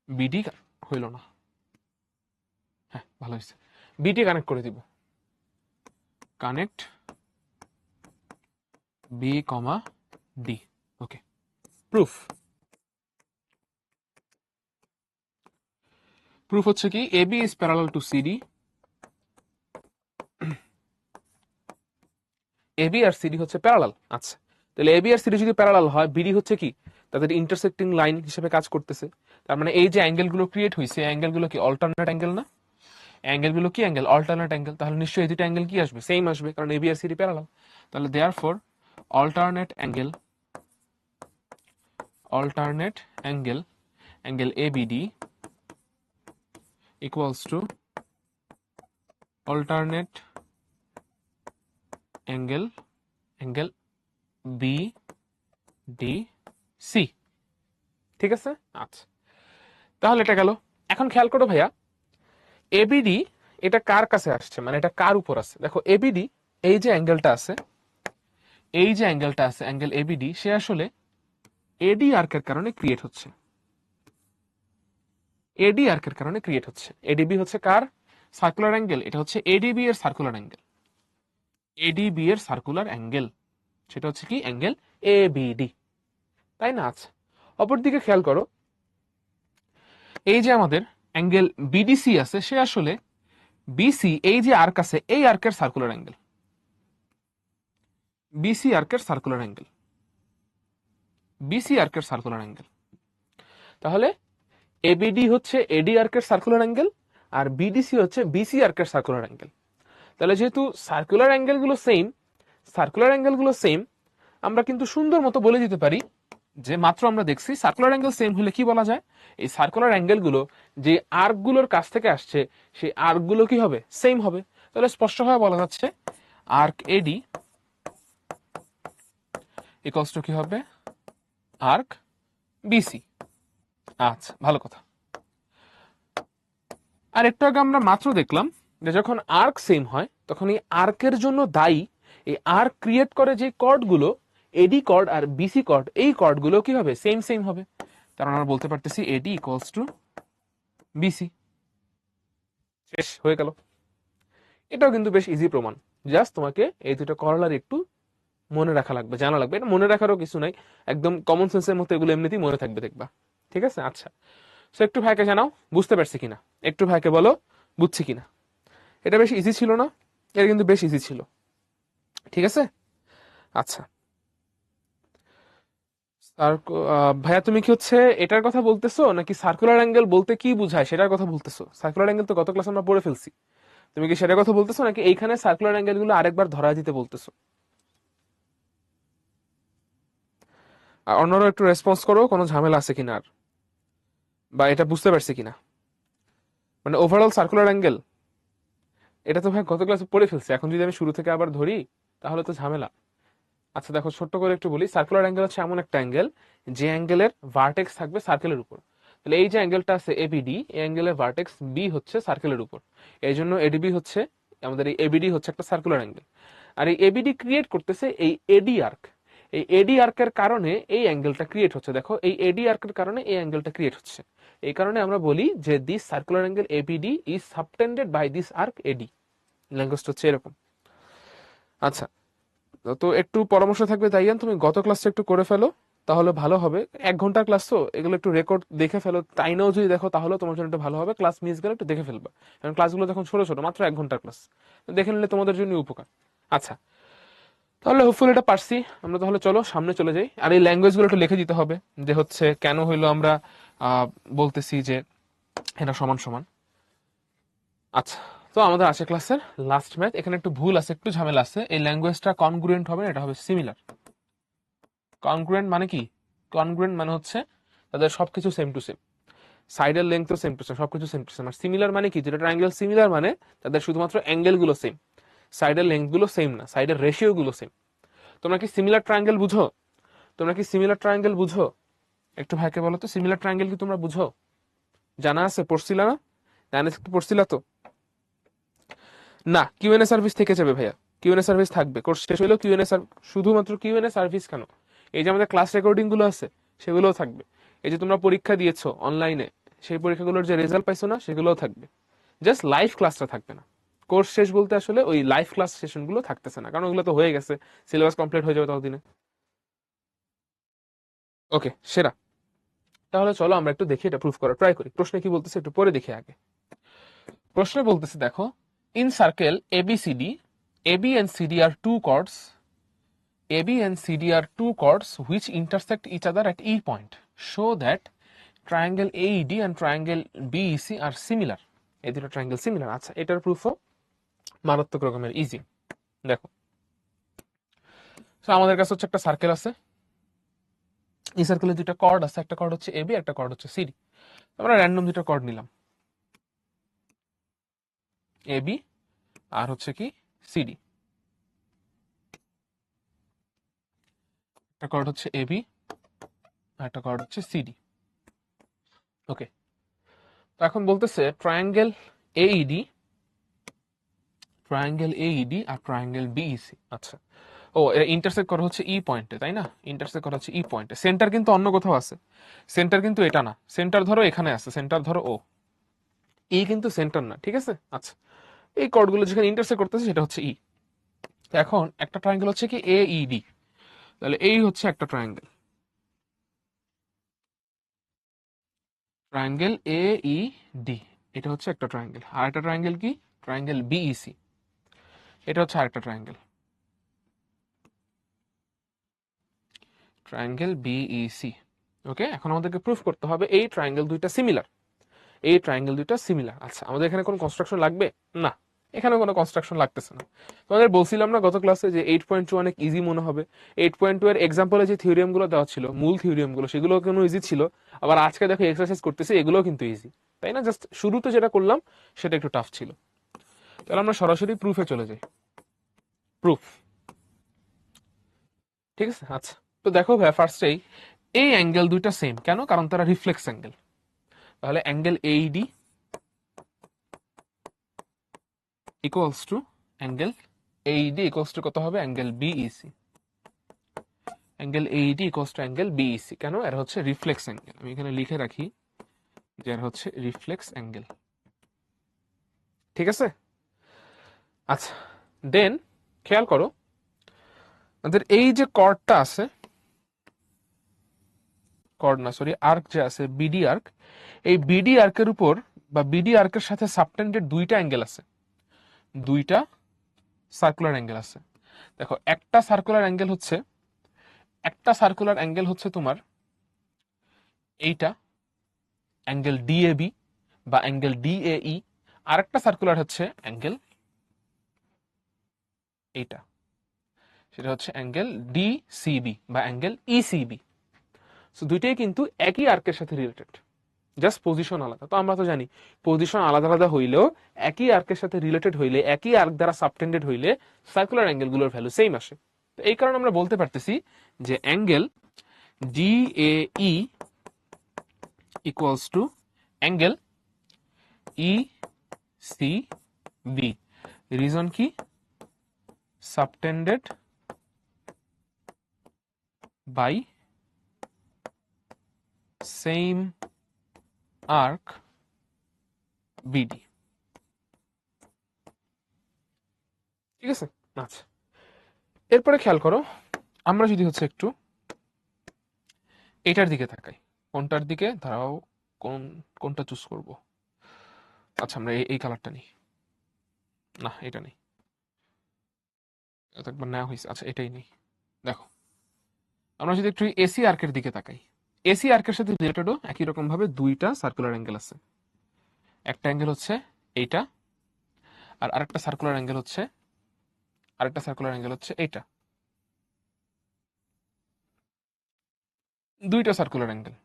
বিডি হইল না, হ্যাঁ ভালো হয়েছে, বিটি কানেক্ট করে দিব, connect B comma D. Okay, proof, proof হচ্ছে কি A B is parallel to C D, A B আর সিডি হচ্ছে প্যারালাল। আচ্ছা, তাহলে এবি আর সিডি যদি প্যারালাল হয়, বিডি হচ্ছে কি তাদের ইন্টারসেক্টিং লাইন হিসেবে কাজ করতেছে। তার মানে এই যে অ্যাঙ্গেলগুলো ক্রিয়েট হয়েছে, অ্যাঙ্গেলগুলো কি অল্টারনেট অ্যাঙ্গেল না? অ্যাঙ্গেলগুলো কি অ্যাঙ্গেল? Alternate angle. তাহলে নিশ্চয়ই এই দুটো অ্যাঙ্গেল কি আসবে? সেম আসবে, কারণ এবি আর সিডি প্যারালাল। তাহলে therefore alternate angle, alternate angle, angle A B D equals to alternate angle, angle B D C. ঠিক আছে? আচ্ছা, তাহলে এটা গেল। এখন খেয়াল করো ভাইয়া, এবিডি এটা কার কাছে আসছে, মানে এটা কার উপর আছে? দেখো এবিডি, এই যে অ্যাঙ্গেলটা আছে, এই যে অ্যাঙ্গেলটা আছে, অ্যাঙ্গেল এবিডি, সে আসলে এডি আর্কের কারণে ক্রিয়েট হচ্ছে, এডি আর্কের কারণে ক্রিয়েট হচ্ছে। এডিবি হচ্ছে কার সার্কুলার অ্যাঙ্গেল? এটা হচ্ছে এডিবি এর সার্কুলার অ্যাঙ্গেল, এডিবি এর সার্কুলার অ্যাঙ্গেল, সেটা হচ্ছে কি অ্যাঙ্গেল এবিডি, তাই না? আচ্ছা, অপরদিকে খেয়াল করো, এই যে আমাদের অ্যাঙ্গেল বিডিসি আছে, সে আসলে বিসি, এই যে আর্ক আছে, এই আর্কের সার্কুলার অ্যাঙ্গেল, বিসি আর্কের সার্কুলার অ্যাঙ্গেল, বিসি আর্কের সার্কুলার অ্যাঙ্গেল। তাহলে এবিডি হচ্ছে এডি আর্কের সার্কুলার অ্যাঙ্গেল, আর বিডিসি হচ্ছে বিসি আর্কের সার্কুলার অ্যাঙ্গেল। তাহলে যেহেতু সার্কুলার অ্যাঙ্গেলগুলো সেম, সার্কুলার অ্যাঙ্গেলগুলো সেম, আমরা কিন্তু সুন্দর মতো বলে দিতে পারি যে মাত্র আমরা দেখছি সার্কুলার অ্যাঙ্গেল সেম হলে কি বলা যায়, এই সার্কুলার অ্যাঙ্গেলগুলো যে আর্কগুলোর কাছ থেকে আসছে সেই আর্কগুলো কি হবে? সেম হবে। তাহলে স্পষ্টভাবে বলা যাচ্ছে আর্ক এডি ইকুয়ালস টু কি হবে? Arc B C. আচ্ছা, ভালো কথা। আর একটু আগে আমরা মাত্র দেখলাম যে যখন আর্ক সেম হয় তখন এই আর্কের জন্য দায়ী এই আর্ক ক্রিয়েট করে যে কর্ডগুলো এডি কর্ড আর বিসি কর্ড, এই কর্ডগুলো কি হবে? সেম সেম হবে। কারণ আমরা বলতে পারতেছি এডি ইকুয়ালস টু বিসি। শেষ হয়ে গেল। এটাও কিন্তু বেশ ইজি প্রমাণ। জাস্ট তোমাকে এই দুটো করলার একটু মনে রাখা লাগবে, জানা লাগবে। এটা মনে রাখারও কিছু নাই, একদম কমন সেন্সের মতো এগুলো এমনিতেই মনে থাকবে দেখবা। ঠিক আছে? আচ্ছা, সো একটু ভাইকে জানাও বুঝতে পারছি কিনা, একটু ভাইকে বলো বুঝছি কিনা। এটা বেশ ইজি ছিল না? এটা কিন্তু বেশ ইজি ছিল। ঠিক আছে? আচ্ছা ভাইয়া তুমি কি হচ্ছে এটার কথা বলতেছো নাকি সার্কুলার অ্যাঙ্গেল বলতে কি বুঝায় সেটার কথা বলতেছো? সার্কুলার অ্যাঙ্গেল তো গত ক্লাসে আমরা পড়ে ফেলছি। তুমি কি সেটার কথা বলতেছো নাকি এইখানে সার্কুলার অ্যাঙ্গেল গুলো আরেকবার ধরা দিতে বলতেছো? আর অন্যরা একটু রেসপন্স করো, কোনো ঝামেলা আছে কিনা আর, বা এটা বুঝতে পারছি কিনা। মানে ওভারঅল সার্কুলার অ্যাঙ্গেল এটা তো ভাই গত ক্লাসে পড়ে ফেলছি, এখন যদি আমি শুরু থেকে আবার ধরি তাহলে তো ঝামেলা। আচ্ছা দেখো, ছোট্ট করে একটু বলি, সার্কুলার অ্যাঙ্গেল হচ্ছে এমন একটা অ্যাঙ্গেল যে অ্যাঙ্গেলের ভার্টেক্স থাকবে সার্কেলের উপর। তাহলে এই যে অ্যাঙ্গেলটা আছে এবিডি, এই অ্যাঙ্গেলের ভার্টেক্স বি হচ্ছে সার্কেলের উপর। এই জন্য এডিবি হচ্ছে আমাদের, এই এবিডি হচ্ছে একটা সার্কুলার অ্যাঙ্গেল। আর এই এবিডি ক্রিয়েট করতেছে এই এডি আর্ক। এই এডি আর্কের কারণে এই অ্যাঙ্গেলটা ক্রিয়েট হচ্ছে। দেখো এই এডি আর্কের কারণে এই অ্যাঙ্গেলটা ক্রিয়েট হচ্ছে। এই কারণে আমরা বলি যে this circular angle ABD is subtended by this arc AD. ল্যাঙ্গুয়েজটা হচ্ছে এরকম। আচ্ছা, তো একটু পরামর্শ থাকবে তাইয়ান, তুমি গত ক্লাসটা একটু করে ফেলো তাহলে ভালো হবে। 1 ঘন্টার ক্লাস তো, এগুলো একটু রেকর্ড দেখে ফেলো, তাই নাও যদি দেখো তাহলে তোমার জন্য একটু ভালো হবে। ক্লাস মিস গেলে একটু দেখে ফেলবা, কারণ ক্লাসগুলো তখন ছোট ছোট, মাত্র 1 ঘন্টার ক্লাস, দেখে নিলে তোমাদের জন্য উপকার। আচ্ছা, তাহলে হোপফুলি এটা পারছি আমরা। তাহলে চলো সামনে চলে যাই। আর এই ল্যাঙ্গুয়েজ গুলো একটু লিখে দিতে হবে, যে হচ্ছে কেন হইলো আমরা বলতেছি যে এটা সমান সমান। আচ্ছা, তো আমাদের আছে ক্লাসের লাস্ট ম্যাথ। এখানে একটু ভুল আছে, একটু ঝামেলা আছে। এই ল্যাঙ্গুয়েজটা কনগ্রুয়েন্ট হবে, এটা হবে সিমিলার। কনগ্রুয়েন্ট মানে কি? কনগ্রুয়েন্ট মানে হচ্ছে তাদের সবকিছু সেম টু সেম, সাইডের লেন্থও সেম টু সেম, সবকিছু সেম টু সেম। আর সিমিলার মানে কি? যেটা ট্রায়াঙ্গেল সিমিলার মানে তাদের শুধুমাত্র অ্যাঙ্গেল গুলো সেম, সাইডের লেন্থ গুলো সেম না, সাইডের রেশিও গুলো সেম। তোমরা কি সিমিলার ট্রায়াঙ্গেল বুঝো? তোমরা কি সিমিলার ট্রায়াঙ্গেল বুঝো? একটু ভাইকে বলো তো, সিমিলার ট্রায়াঙ্গেল কি তোমরা বুঝো? জানা আছে? পড়ছিলা না? জানা পড়ছিলা তো? না, কিউএনএ সার্ভিস থেকে যাবে ভাইয়া, কিউএনএ সার্ভিস থাকবে। কোর্স শেষ হলেও কিউএনএ শুধুমাত্র কিউএনএ সার্ভিস কেন, এই যে আমাদের ক্লাস রেকর্ডিং গুলো আছে সেগুলোও থাকবে। এই যে তোমরা পরীক্ষা দিয়েছো অনলাইনে, সেই পরীক্ষাগুলোর যে রেজাল্ট পাইছো না সেগুলোও থাকবে। জাস্ট লাইভ ক্লাসটা থাকবে না। কোর্স শেষ বলতে আসলে ওই লাইভ ক্লাস সেশন গুলো থাকতেছে না, কারণ ওগুলো তো হয়ে গেছে, সিলেবাস কমপ্লিট হয়ে যাবে ততদিনে। ওকে, সেরা। তাহলে চলো আমরা একটু দেখি, এটা প্রুফ করা ট্রাই করি। প্রশ্নে কি বলতেছে একটু পরে দেখি আগে। প্রশ্নে বলতেছে দেখো, in circle ABCD, AB and CD are two chords. AB and CD are two chords which intersect each other at E point. Show that triangle AED and triangle BEC are similar. এই দুটো ট্রায়াঙ্গেল সিমিলার। আচ্ছা, এটার প্রুফও মারাত্মক রকমের ইজি। দেখো, আমাদের কাছে হচ্ছে একটা সার্কেল আছে, এই সার্কেলে দুটো কর্ড আছে, একটা কর্ড হচ্ছে এবি, একটা কর্ড হচ্ছে সিডি। আমরা র্যান্ডম দুটো কর্ড নিলাম, এবি আর হচ্ছে কি সিডি। একটা কর্ড হচ্ছে এবি আর একটা কর্ড হচ্ছে সিডি। ওকে, তো এখন বলতেছে ট্রায়াঙ্গেল AED, ট্রায়াঙ্গেল AED আর ট্রায়াঙ্গেল BEC। আচ্ছা, ও ইন্টারসেক্ট করা হচ্ছে ই পয়েন্টে, তাই না? ইন্টারসেক্ট করা হচ্ছে ই পয়েন্টে। সেন্টার কিন্তু অন্য কোথাও আছে, সেন্টার কিন্তু এটা না। সেন্টার ধরো এখানে আছে, সেন্টার ধরো ও, ই কিন্তু সেন্টার না। ঠিক আছে? আচ্ছা, এই কর্ডগুলো যেখানে ইন্টারসেক্ট করতেছে সেটা হচ্ছে ই। এখন একটা ট্রায়াঙ্গেল হচ্ছে কি AED, তাহলে এই হচ্ছে একটা ট্রায়াঙ্গেল, ট্রায়াঙ্গেল AED, এটা হচ্ছে একটা ট্রায়াঙ্গেল। আর একটা ট্রায়াঙ্গেল কি? ট্রায়াঙ্গেল BEC, এটা হচ্ছে আরেকটা ট্রায়াঙ্গেল, ট্রায়াঙ্গেল BEC। ওকে, এখন আমাদেরকে প্রুফ করতে হবে এই ট্রায়াঙ্গেল দুইটা সিমিলার, এই ট্রায়াঙ্গেল দুইটা সিমিলার। আচ্ছা, আমাদের এখানে কোনো কনস্ট্রাকশন লাগবে না, এখানে কোনো কনস্ট্রাকশন লাগতেছে না। তোমাদের বলছিলাম না গত ক্লাসে যে 8.2 অনেক ইজি মনে হবে। 8.2 এর এক্সাম্পলে যে থিওরিয়াম গুলো দেওয়া ছিল, মূল থিওরিয়াম গুলো, সেগুলো কেন ইজি ছিল। আবার আজকে দেখো এক্সারসাইজ করতেছি, এগুলোও কিন্তু ইজি, তাই না? জাস্ট শুরুতে যেটা করলাম সেটা একটু টাফ ছিল। তাহলে আমরা সরাসরি প্রুফে চলে যাই। প্রুফ, ঠিক আছে? আচ্ছা, তো দেখো ভাই, ফার্স্টেই এই অ্যাঙ্গেল দুইটা সেম কেন? কারণ তারা রিফ্লেক্স অ্যাঙ্গেল। তাহলে angle AED equals to angle eighty equals to কত হবে, angle BEC. Angle eighty equals to angle BEC. কেন? এর হচ্ছে রিফ্লেক্স অ্যাঙ্গেল। আমি এখানে লিখে রাখি যে এর হচ্ছে রিফ্লেক্স অ্যাঙ্গেল। ঠিক আছে? আচ্ছা, দেন খেয়াল করো আমাদের এই যে কর্ডটা আছে, কর্ড না সরি আর্ক যে আছে বিডি আর্ক, এই বিডি আর্কের উপর বা বিডি আর্কের সাথে সাবটেন্ডেড দুইটা অ্যাঙ্গেল আছে, দুইটা সার্কুলার অ্যাঙ্গেল আছে। দেখো একটা সার্কুলার অ্যাঙ্গেল হচ্ছে তোমার এইটা অ্যাঙ্গেল ডিএবি বা অ্যাঙ্গেল ডিএই, আর একটা সার্কুলার হচ্ছে অ্যাঙ্গেল এইটা, সেটা হচ্ছে অ্যাঙ্গেল ডিসিবি বা অ্যাঙ্গেল ইসিবি। সো দুইটাই কিন্তু একই আর্কের সাথে রিলেটেড, জাস্ট পজিশন আলাদা। তো আমরা তো জানি পজিশন আলাদা আলাদা হইলেও একই আর্কের সাথে রিলেটেড হইলে, একই আর্ক দ্বারা সাবটেন্ডেড হইলে সার্কুলার অ্যাঙ্গেলগুলোর ভ্যালু সেম আসে। তো এই কারণে আমরা বলতে পারতেছি যে angle DAE equals to angle ECB. Reason কি? Subtended by same arc BD. ঠিক আছে? আচ্ছা, এরপরে খেয়াল করো আমরা যদি হচ্ছে একটু এটার দিকে তাকাই। কোনটার দিকে? দাঁড়াও, কোনটা চুজ করব? আচ্ছা, আমরা এই কালারটা নিই। না, এটা নেই, এটা একবার নেওয়া হয়েছে। আচ্ছা, এটাই নেই। দেখো আমরা যদি একটু এসি আর্কের দিকে তাকাই, এসি আর্কের সাথে রিলেটেডও একই রকম ভাবে দুইটা সার্কুলার অ্যাঙ্গেল আছে। একটা অ্যাঙ্গেল হচ্ছে এইটা, আর আরেকটা সার্কুলার অ্যাঙ্গেল হচ্ছে এইটা। দুইটা সার্কুলার অ্যাঙ্গেল,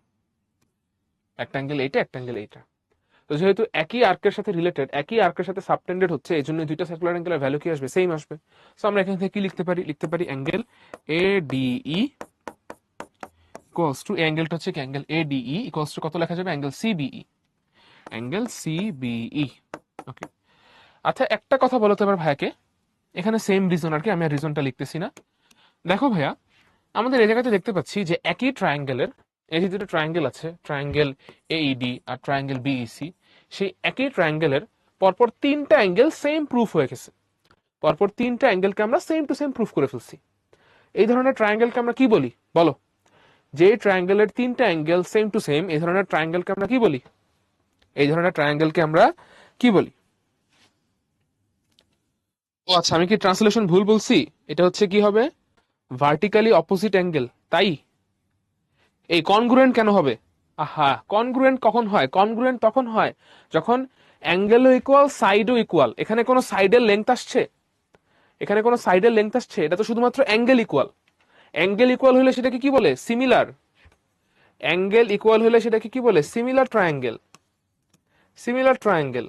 একটা অ্যাঙ্গেল এইটা, একটা অ্যাঙ্গেল এইটা। তো যেহেতু একই আর্কের সাথে রিলেটেড, একই আর্কের সাথে সাবটেন্ডেড হচ্ছে, এই জন্য দুইটা সার্কুলার অ্যাঙ্গেলের ভ্যালু কি আসবে? সেম আসবে। সো আমরা এখান থেকে কি লিখতে পারি? লিখতে পারি অ্যাঙ্গেল এডিই ইকুয়ালস টু, এই অ্যাঙ্গেলটা হচ্ছে কি অ্যাঙ্গেল এডিই ইকুয়ালস টু কত লেখা যাবে? Angle CBE. Angle CBE. Okay. আচ্ছা, একটা কথা বলো তো এবার ভাইয়াকে, এখানে সেম রিজন আর কি, আমি আর রিজনটা লিখতেছি না। দেখো ভাইয়া, আমাদের এই জায়গাতে দেখতে পাচ্ছি যে একই ট্রায়াঙ্গেলের, এই যে দুটো ট্রায়াঙ্গেল আছে, ট্রায়াঙ্গেল এইডি আর ট্রায়াঙ্গেল বিইসি, সেই একই ট্রায়াঙ্গেলের পরপর তিনটা অ্যাঙ্গেল সেম প্রুফ হয়ে গেছে। পরপর তিনটা অ্যাঙ্গেলকে আমরা সেম টু সেম প্রুফ করে ফেলছি। এই ধরনের ট্রায়াঙ্গেলকে আমরা কি বলি বলো? যে ট্রায়াঙ্গেলের তিনটা অ্যাঙ্গেল সেম টু সেম, এই ধরনের ট্রায়াঙ্গেলকে আমরা কি বলি? এই ধরনের ট্রায়াঙ্গেলকে আমরা কি বলি? ও আচ্ছা, আমি কি ট্রান্সলেশন ভুল বলছি? এটা হচ্ছে কি হবে? Vertically opposite angle. তাই এই কনগ্রুয়েন্ট কেন হবে? আহা, কনগ্রুয়েন্ট কখন হয়? কনগ্রুয়েন্ট তখন হয় যখন অ্যাঙ্গেলও ইকুয়াল, সাইডও ইকুয়াল। এখানে কোনো সাইডের লেংথ আসছে? এখানে কোনো সাইডের লেংথ আসছে? এটা তো শুধুমাত্র অ্যাঙ্গেল ইকুয়াল। অ্যাঙ্গেল ইকুয়াল হলে সেটাকে কি বলে? সিমিলার। অ্যাঙ্গেল ইকুয়াল হলে সেটাকে কি বলে? Similar triangle. Similar triangle.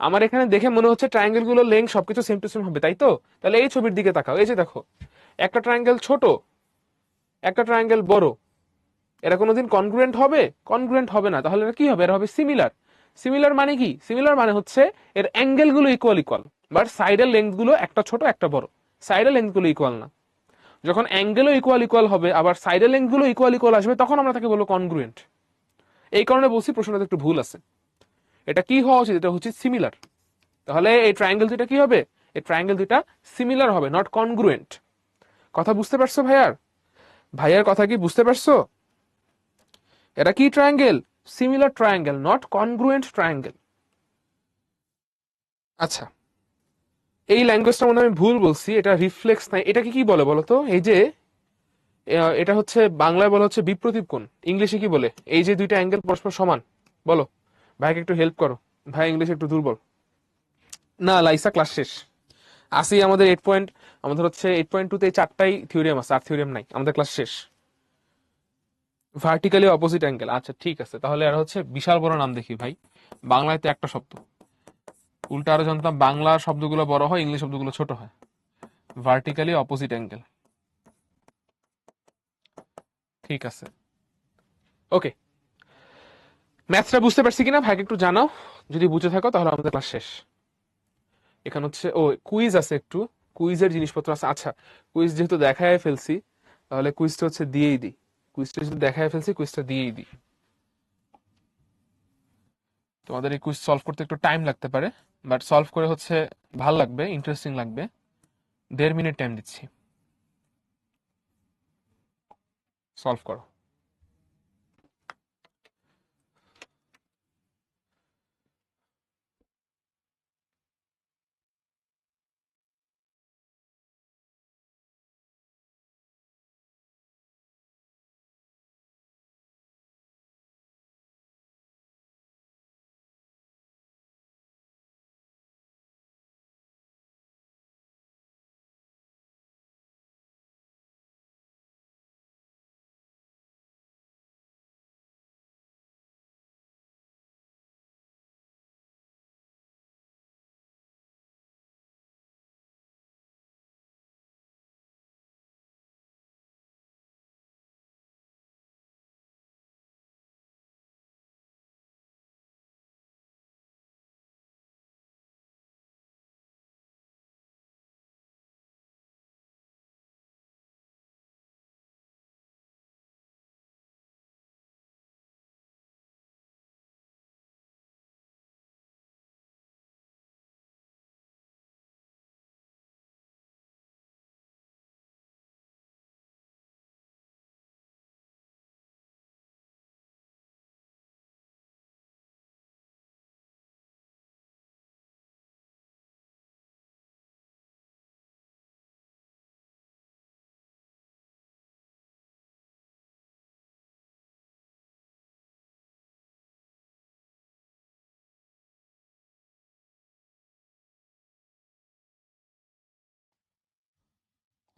আমার এখানে দেখে মনে হচ্ছে ট্রায়াঙ্গেল গুলো লেংথ সবকিছু সেম টু সেম হবে, তাই তো? তাহলে এই ছবির দিকে তাকাও, এই যে দেখো, একটা ট্রায়াঙ্গেল ছোট, একটা ট্রায়াঙ্গেল বড়, এরা কোনোদিন কনগ্রুয়েন্ট হবে? কনগ্রুয়েন্ট হবে না। তাহলে এরা কি হবে? এরা হবে সিমিলার। সিমিলার মানে কি? সিমিলার মানে হচ্ছে এর অ্যাঙ্গেল গুলো ইকুয়াল ইকুয়াল, বাট সাইডের লেন্থ গুলো একটা ছোট একটা বড়, সাইডের লেন্থ গুলো ইকুয়াল না। যখন অ্যাঙ্গেলও ইকুয়াল ইকুয়াল হবে, আবার সাইডের লেন্থ গুলো ইকুয়াল ইকুয়াল আসবে, তখন আমরা তাকে বলবো কনগ্রুয়েন্ট। এই কারণে বলছি প্রশ্নটাতে একটু ভুল আছে। এটা কি হওয়া উচিত? এটা হচ্ছে সিমিলার। তাহলে এই ট্রায়াঙ্গেল দুইটা কি হবে? এই ট্রায়াঙ্গেল দুইটা সিমিলার হবে, নট কনগ্রুয়েন্ট। কথা বুঝতে পারছো ভাইয়ার? ভাইয়ার কথা কি বুঝতে পারছো? এটা কি triangle? Similar triangle, not congruent triangle. আচ্ছা, এই ল্যাঙ্গুয়েজটা মনে হয় আমি ভুল বলছি, এটা রিফ্লেক্স নাই। এটাকে কি বলে বলো তো? এই যে এটা হচ্ছে বাংলায় বলা হচ্ছে বিপ্রতীপ কোণ। ইংলিশে কি বলে? এই যে দুইটা অ্যাঙ্গেল পরস্পর সমান, বলো। ভাইকে একটু হেল্প করো, ভাই ইংলিশে একটু দুর্বল। না, লাইসা ক্লাস শেষ। আসি আমাদের 8 পয়েন্ট, আমাদের হচ্ছে 8.2 তে চারটাই থিওরিয়াম আছে, আর থিওরিয়াম নাই, আমাদের ক্লাস শেষ। ভার্টিক্যালি অপোজিট অ্যাঙ্গেল, আচ্ছা ঠিক আছে। তাহলে আর হচ্ছে বিশাল বড় নাম দেখি ভাই, বাংলায় তো একটা শব্দ। উল্টা আরো জানতাম বাংলা শব্দগুলো বড় হয়, ইংলিশ শব্দগুলো ছোট হয়। ভার্টিক্যালি অপোজিট অ্যাঙ্গেল, ঠিক আছে। ওকে, ম্যাথসটা বুঝতে পারছি কিনা ভাইকে একটু জানাও, যদি বুঝে থাকো তাহলে আমাদের ক্লাস শেষ। এখানে হচ্ছে ও কুইজ আছে, একটু কুইজের জিনিসপত্র আছে। আচ্ছা, কুইজ যেহেতু দেখায় ফেলছি, তাহলে কুইজটা হচ্ছে দিয়েই দিই। কুইজটা যেহেতু দেখায় ফেলছি, কুইজটা দিয়েই দিই। তোমাদের এই কুইজ সলভ করতে একটু টাইম লাগতে পারে, বাট সলভ করে হচ্ছে ভাল লাগবে, ইন্টারেস্টিং লাগবে। 1.5 মিনিট টাইম দিচ্ছি, সলভ করো।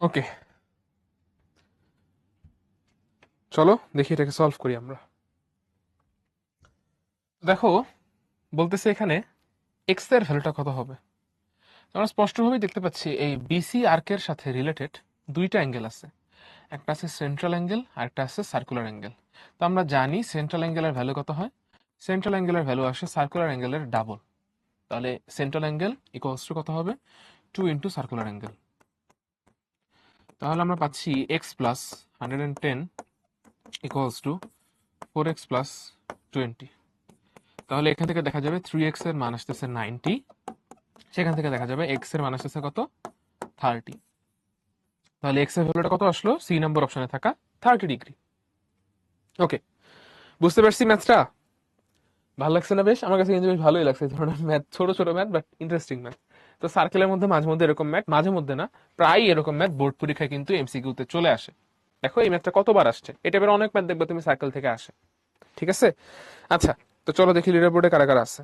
ওকে, চলো দেখি এটাকে সলভ করি আমরা। দেখো, বলতেছে এখানে এক্স এর ভ্যালুটা কত হবে। আমরা স্পষ্টভাবেই দেখতে পাচ্ছি এই বিসি আর্কের সাথে রিলেটেড দুইটা অ্যাঙ্গেল আছে, একটা আছে সেন্ট্রাল অ্যাঙ্গেল আর একটা আছে সার্কুলার অ্যাঙ্গেল। তো আমরা জানি সেন্ট্রাল অ্যাঙ্গেলের ভ্যালু কত হয়, সেন্ট্রাল অ্যাঙ্গেলের ভ্যালু আসে সার্কুলার অ্যাঙ্গেলের ডাবল। তাহলে সেন্ট্রাল অ্যাঙ্গেল ইকুয়ালস টু কত হবে, 2 × সার্কুলার অ্যাঙ্গেল। তাহলে আমরা পাচ্ছি x plus 110 equals to 4x plus 20। তাহলে এখান থেকে দেখা যাবে 3x এর মান আসতেছে 90, সেখান থেকে দেখা যাবে x এর মান আসতেছে কত, 30। তাহলে x এর ভ্যালুটা কত আসলো, সি নাম্বার অপশনে থাকা 30 ডিগ্রি। ওকে, বুঝতে পারছি ম্যাথটা? ভালো লাগছে না? বেশ, আমার কাছে কিন্তু বেশ ভালোই লাগছে এই ধরনের ম্যাথ, ছোট ছোট ম্যাথ বাট ইন্টারেস্টিং ম্যাথ। তো সার্কেলের মধ্যে মাঝে মধ্যে এরকম ম্যাথ, মাঝে মধ্যে না, প্রায় এরকম ম্যাথ বোর্ড পরীক্ষায় কিন্তু এমসিকিউতে চলে আসে। দেখো এই ম্যাথটা কতবার আসছে, এটা এবার অনেক ম্যাথ দেখবে তুমি সার্কেল থেকে আসে। ঠিক আছে, আচ্ছা, তো চলো দেখি লিডার বোর্ডে কারা কারা আছে।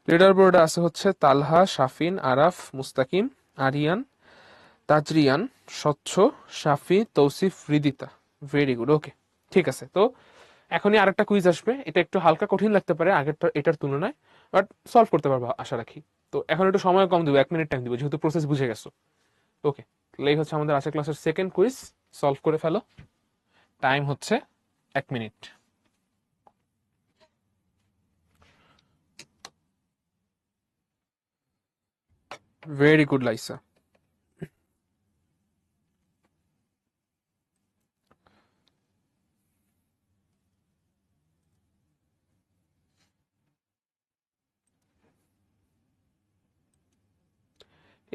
লিডার বোর্ডে আছে হচ্ছে তালহা, শাফিন, আরাফ, মুস্তাকিম, আরিয়ান, তাজরিয়ান, স্বচ্ছ, শাফি, তৌসিফ, হৃদিতা। ভেরি গুড, ওকে, ঠিক আছে। তো এখনই আরেকটা কুইজ আসবে, এটা একটু হালকা কঠিন লাগতে পারে আগেরটা এটার তুলনায়, বাট সলভ করতে পারবো আশা রাখি। তো এখন একটু সময় কম দিব, 1 মিনিট টাইম দিব, যেহেতু প্রসেস বুঝে গেছো। ওকে, তাহলে এই হচ্ছে আমাদের আজকের ক্লাসের সেকেন্ড কুইজ, সলভ করে ফেলো। টাইম হচ্ছে 1 মিনিট। ভেরি গুড লাইসা।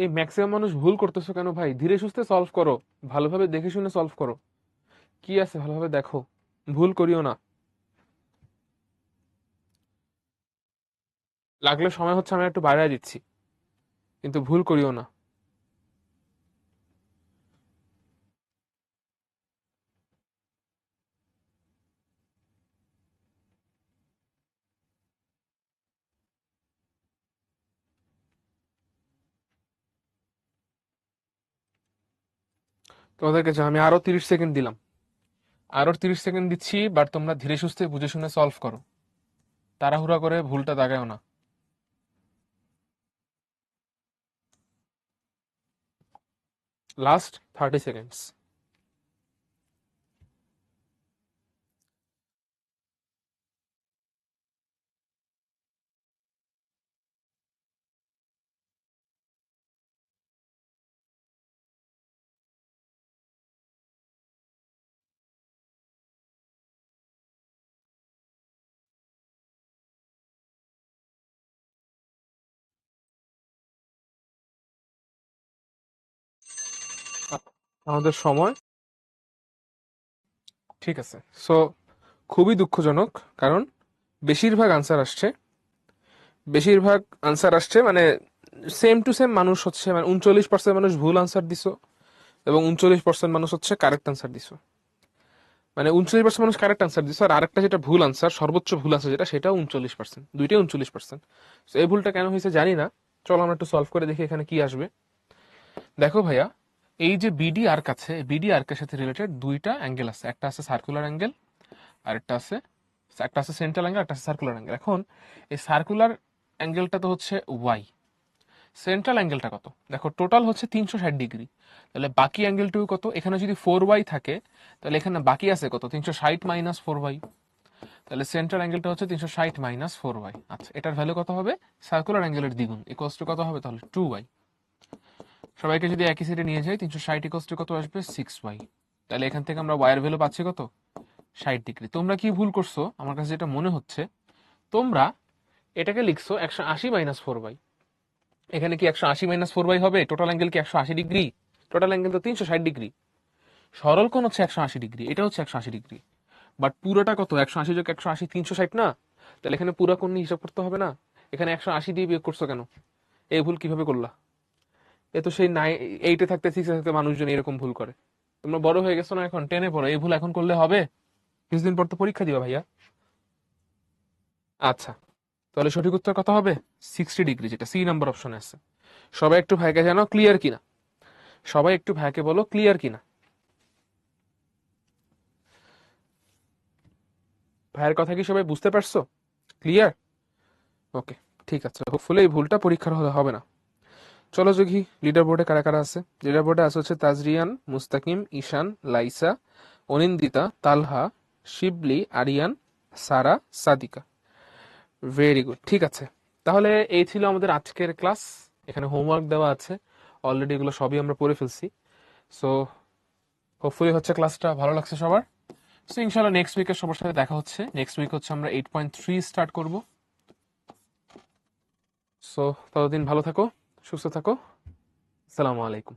এই ম্যাক্সিমাম মানুষ ভুল করতেছো কেন ভাই? ধীরে সুস্থে সলভ করো, ভালোভাবে দেখে শুনে সলভ করো, কি আছে ভালোভাবে দেখো, ভুল করিও না। লাগলে সময় হচ্ছে আমি একটু বাড়ায় দিচ্ছি, কিন্তু ভুল করিও না। তোমাদেরকে যে আমি আরো 30 সেকেন্ড দিলাম, আরো 30 সেকেন্ড দিচ্ছি, বাট তোমরা ধীরে সুস্থে বুঝে শুনে সলভ করো, তাড়াহুড়া করে ভুলটা দাগাও না। Last 30 seconds. আমাদের সময়। ঠিক আছে, সো খুবই দুঃখজনক, কারণ বেশিরভাগ আনসার আসছে, বেশিরভাগ আনসার আসছে মানে সেম টু সেম মানুষ হচ্ছে, মানে 39% মানুষ ভুল আনসার দিছো এবং 39% মানুষ হচ্ছে কারেক্ট আনসার দিছো। মানে 39% মানুষ কারেক্ট আনসার দিছো, আর আরেকটা যেটা ভুল আনসার, সর্বোচ্চ ভুল আনসার যেটা, সেটাও 39%, দুইটাই 39%। তো এই ভুলটা কেন হয়েছে জানি না, চলো আমরা একটু সলভ করে দেখি এখানে কি আসবে। দেখো ভাইয়া, এই যে বিডি আর কাছে, বিডি আর এর সাথে রিলেটেড দুইটা অ্যাঙ্গেল আছে, একটা আছে সার্কুলার অ্যাঙ্গেল আর একটা আছে সেন্ট্রাল অ্যাঙ্গেল, একটা আছে সার্কুলার অ্যাঙ্গেল। এখন এই সার্কুলার অ্যাঙ্গেলটা তো হচ্ছে ওয়াই, সেন্ট্রাল অ্যাঙ্গেলটা কত? দেখো টোটাল হচ্ছে 360 ডিগ্রি, তাহলে বাকি অ্যাঙ্গেলটুকু কত? এখানে যদি 4y থাকে তাহলে এখানে বাকি আছে কত? 360 মাইনাস 4y। তাহলে সেন্ট্রাল অ্যাঙ্গেলটা হচ্ছে 360 মাইনাস 4y। আচ্ছা, এটার ভ্যালু কত হবে? সার্কুলার অ্যাঙ্গেলের দ্বিগুণ, ইকুয়ালস টু কত হবে তাহলে? 2y। সবাইকে যদি একই সাইডে নিয়ে যাই, 360 ইকুয়ালস টু কত আসবে? 6y। তাহলে এখান থেকে আমরা y এর ভ্যালু পাচ্ছি কত? 60 ডিগ্রি। তোমরা কি ভুল করছো আমার কাছে যেটা মনে হচ্ছে, তোমরা এটাকে লিখছো 180 মাইনাস 4y। এখানে কি 180 মাইনাস 4y হবে? টোটাল অ্যাঙ্গেল কি 180 ডিগ্রি? টোটাল অ্যাঙ্গেল তো 360 ডিগ্রি। সরল কোণ হচ্ছে 180 ডিগ্রি, এটা হচ্ছে 180 ডিগ্রি। বাট পুরোটা কত? 180 যোগ 180 360 না? তাহলে এখানে পুরো কোণ নিয়ে হিসাব করতে হবে না? এখানে 180 দিয়ে বিয়োগ করছো কেন? এই ভুল কিভাবে করলা? এ তো সেই 8-এ থাকতে 6-এ থাকতে মানুষজন এরকম ভুল করে। তোমরা বড় হয়ে গেছো না, এখন 10-এ পড়ো, এই ভুল এখন করলে হবে? কিছুদিন পর তো পরীক্ষা দিবা ভাইয়া। আচ্ছা, তাহলে সঠিক উত্তর কত হবে? 60 ডিগ্রি, যেটা সি নাম্বার অপশনে আছে। সবাই একটু ভাইকে জানাও ক্লিয়ার কিনা, সবাই একটু ভাইকে বলো ক্লিয়ার কিনা। ভাইয়ের কথা কি সবাই বুঝতে পারছো? ক্লিয়ার? ওকে, ঠিক আছে, হোপফুলি এই ভুলটা পরীক্ষার হলে হবে না। চলো দেখি লিডার বোর্ডে কারা কারা আছে। লিডার বোর্ডে আছে হচ্ছে তাজরিয়ান, মুস্তাকিম, ঈশান, লাইসা, অনিন্দিতা, তালহা, শিবলি, আরিয়ান, সারা, সাদিকা। ভেরি গুড, ঠিক আছে। তাহলে এই ছিল আমাদের আজকের ক্লাস। এখানে হোমওয়ার্ক দেওয়া আছে অলরেডি, এগুলো সবই আমরা পড়ে ফেলছি। সো হোপফুলি হচ্ছে ক্লাসটা ভালো লাগছে সবার। সো ইনশাল্লাহ নেক্সট উইকে সবার সাথে দেখা হচ্ছে। নেক্সট উইক হচ্ছে আমরা 8.3 স্টার্ট করব। সো ততদিন ভালো থাকো, সুস্থ থাকো। আসসালামু আলাইকুম।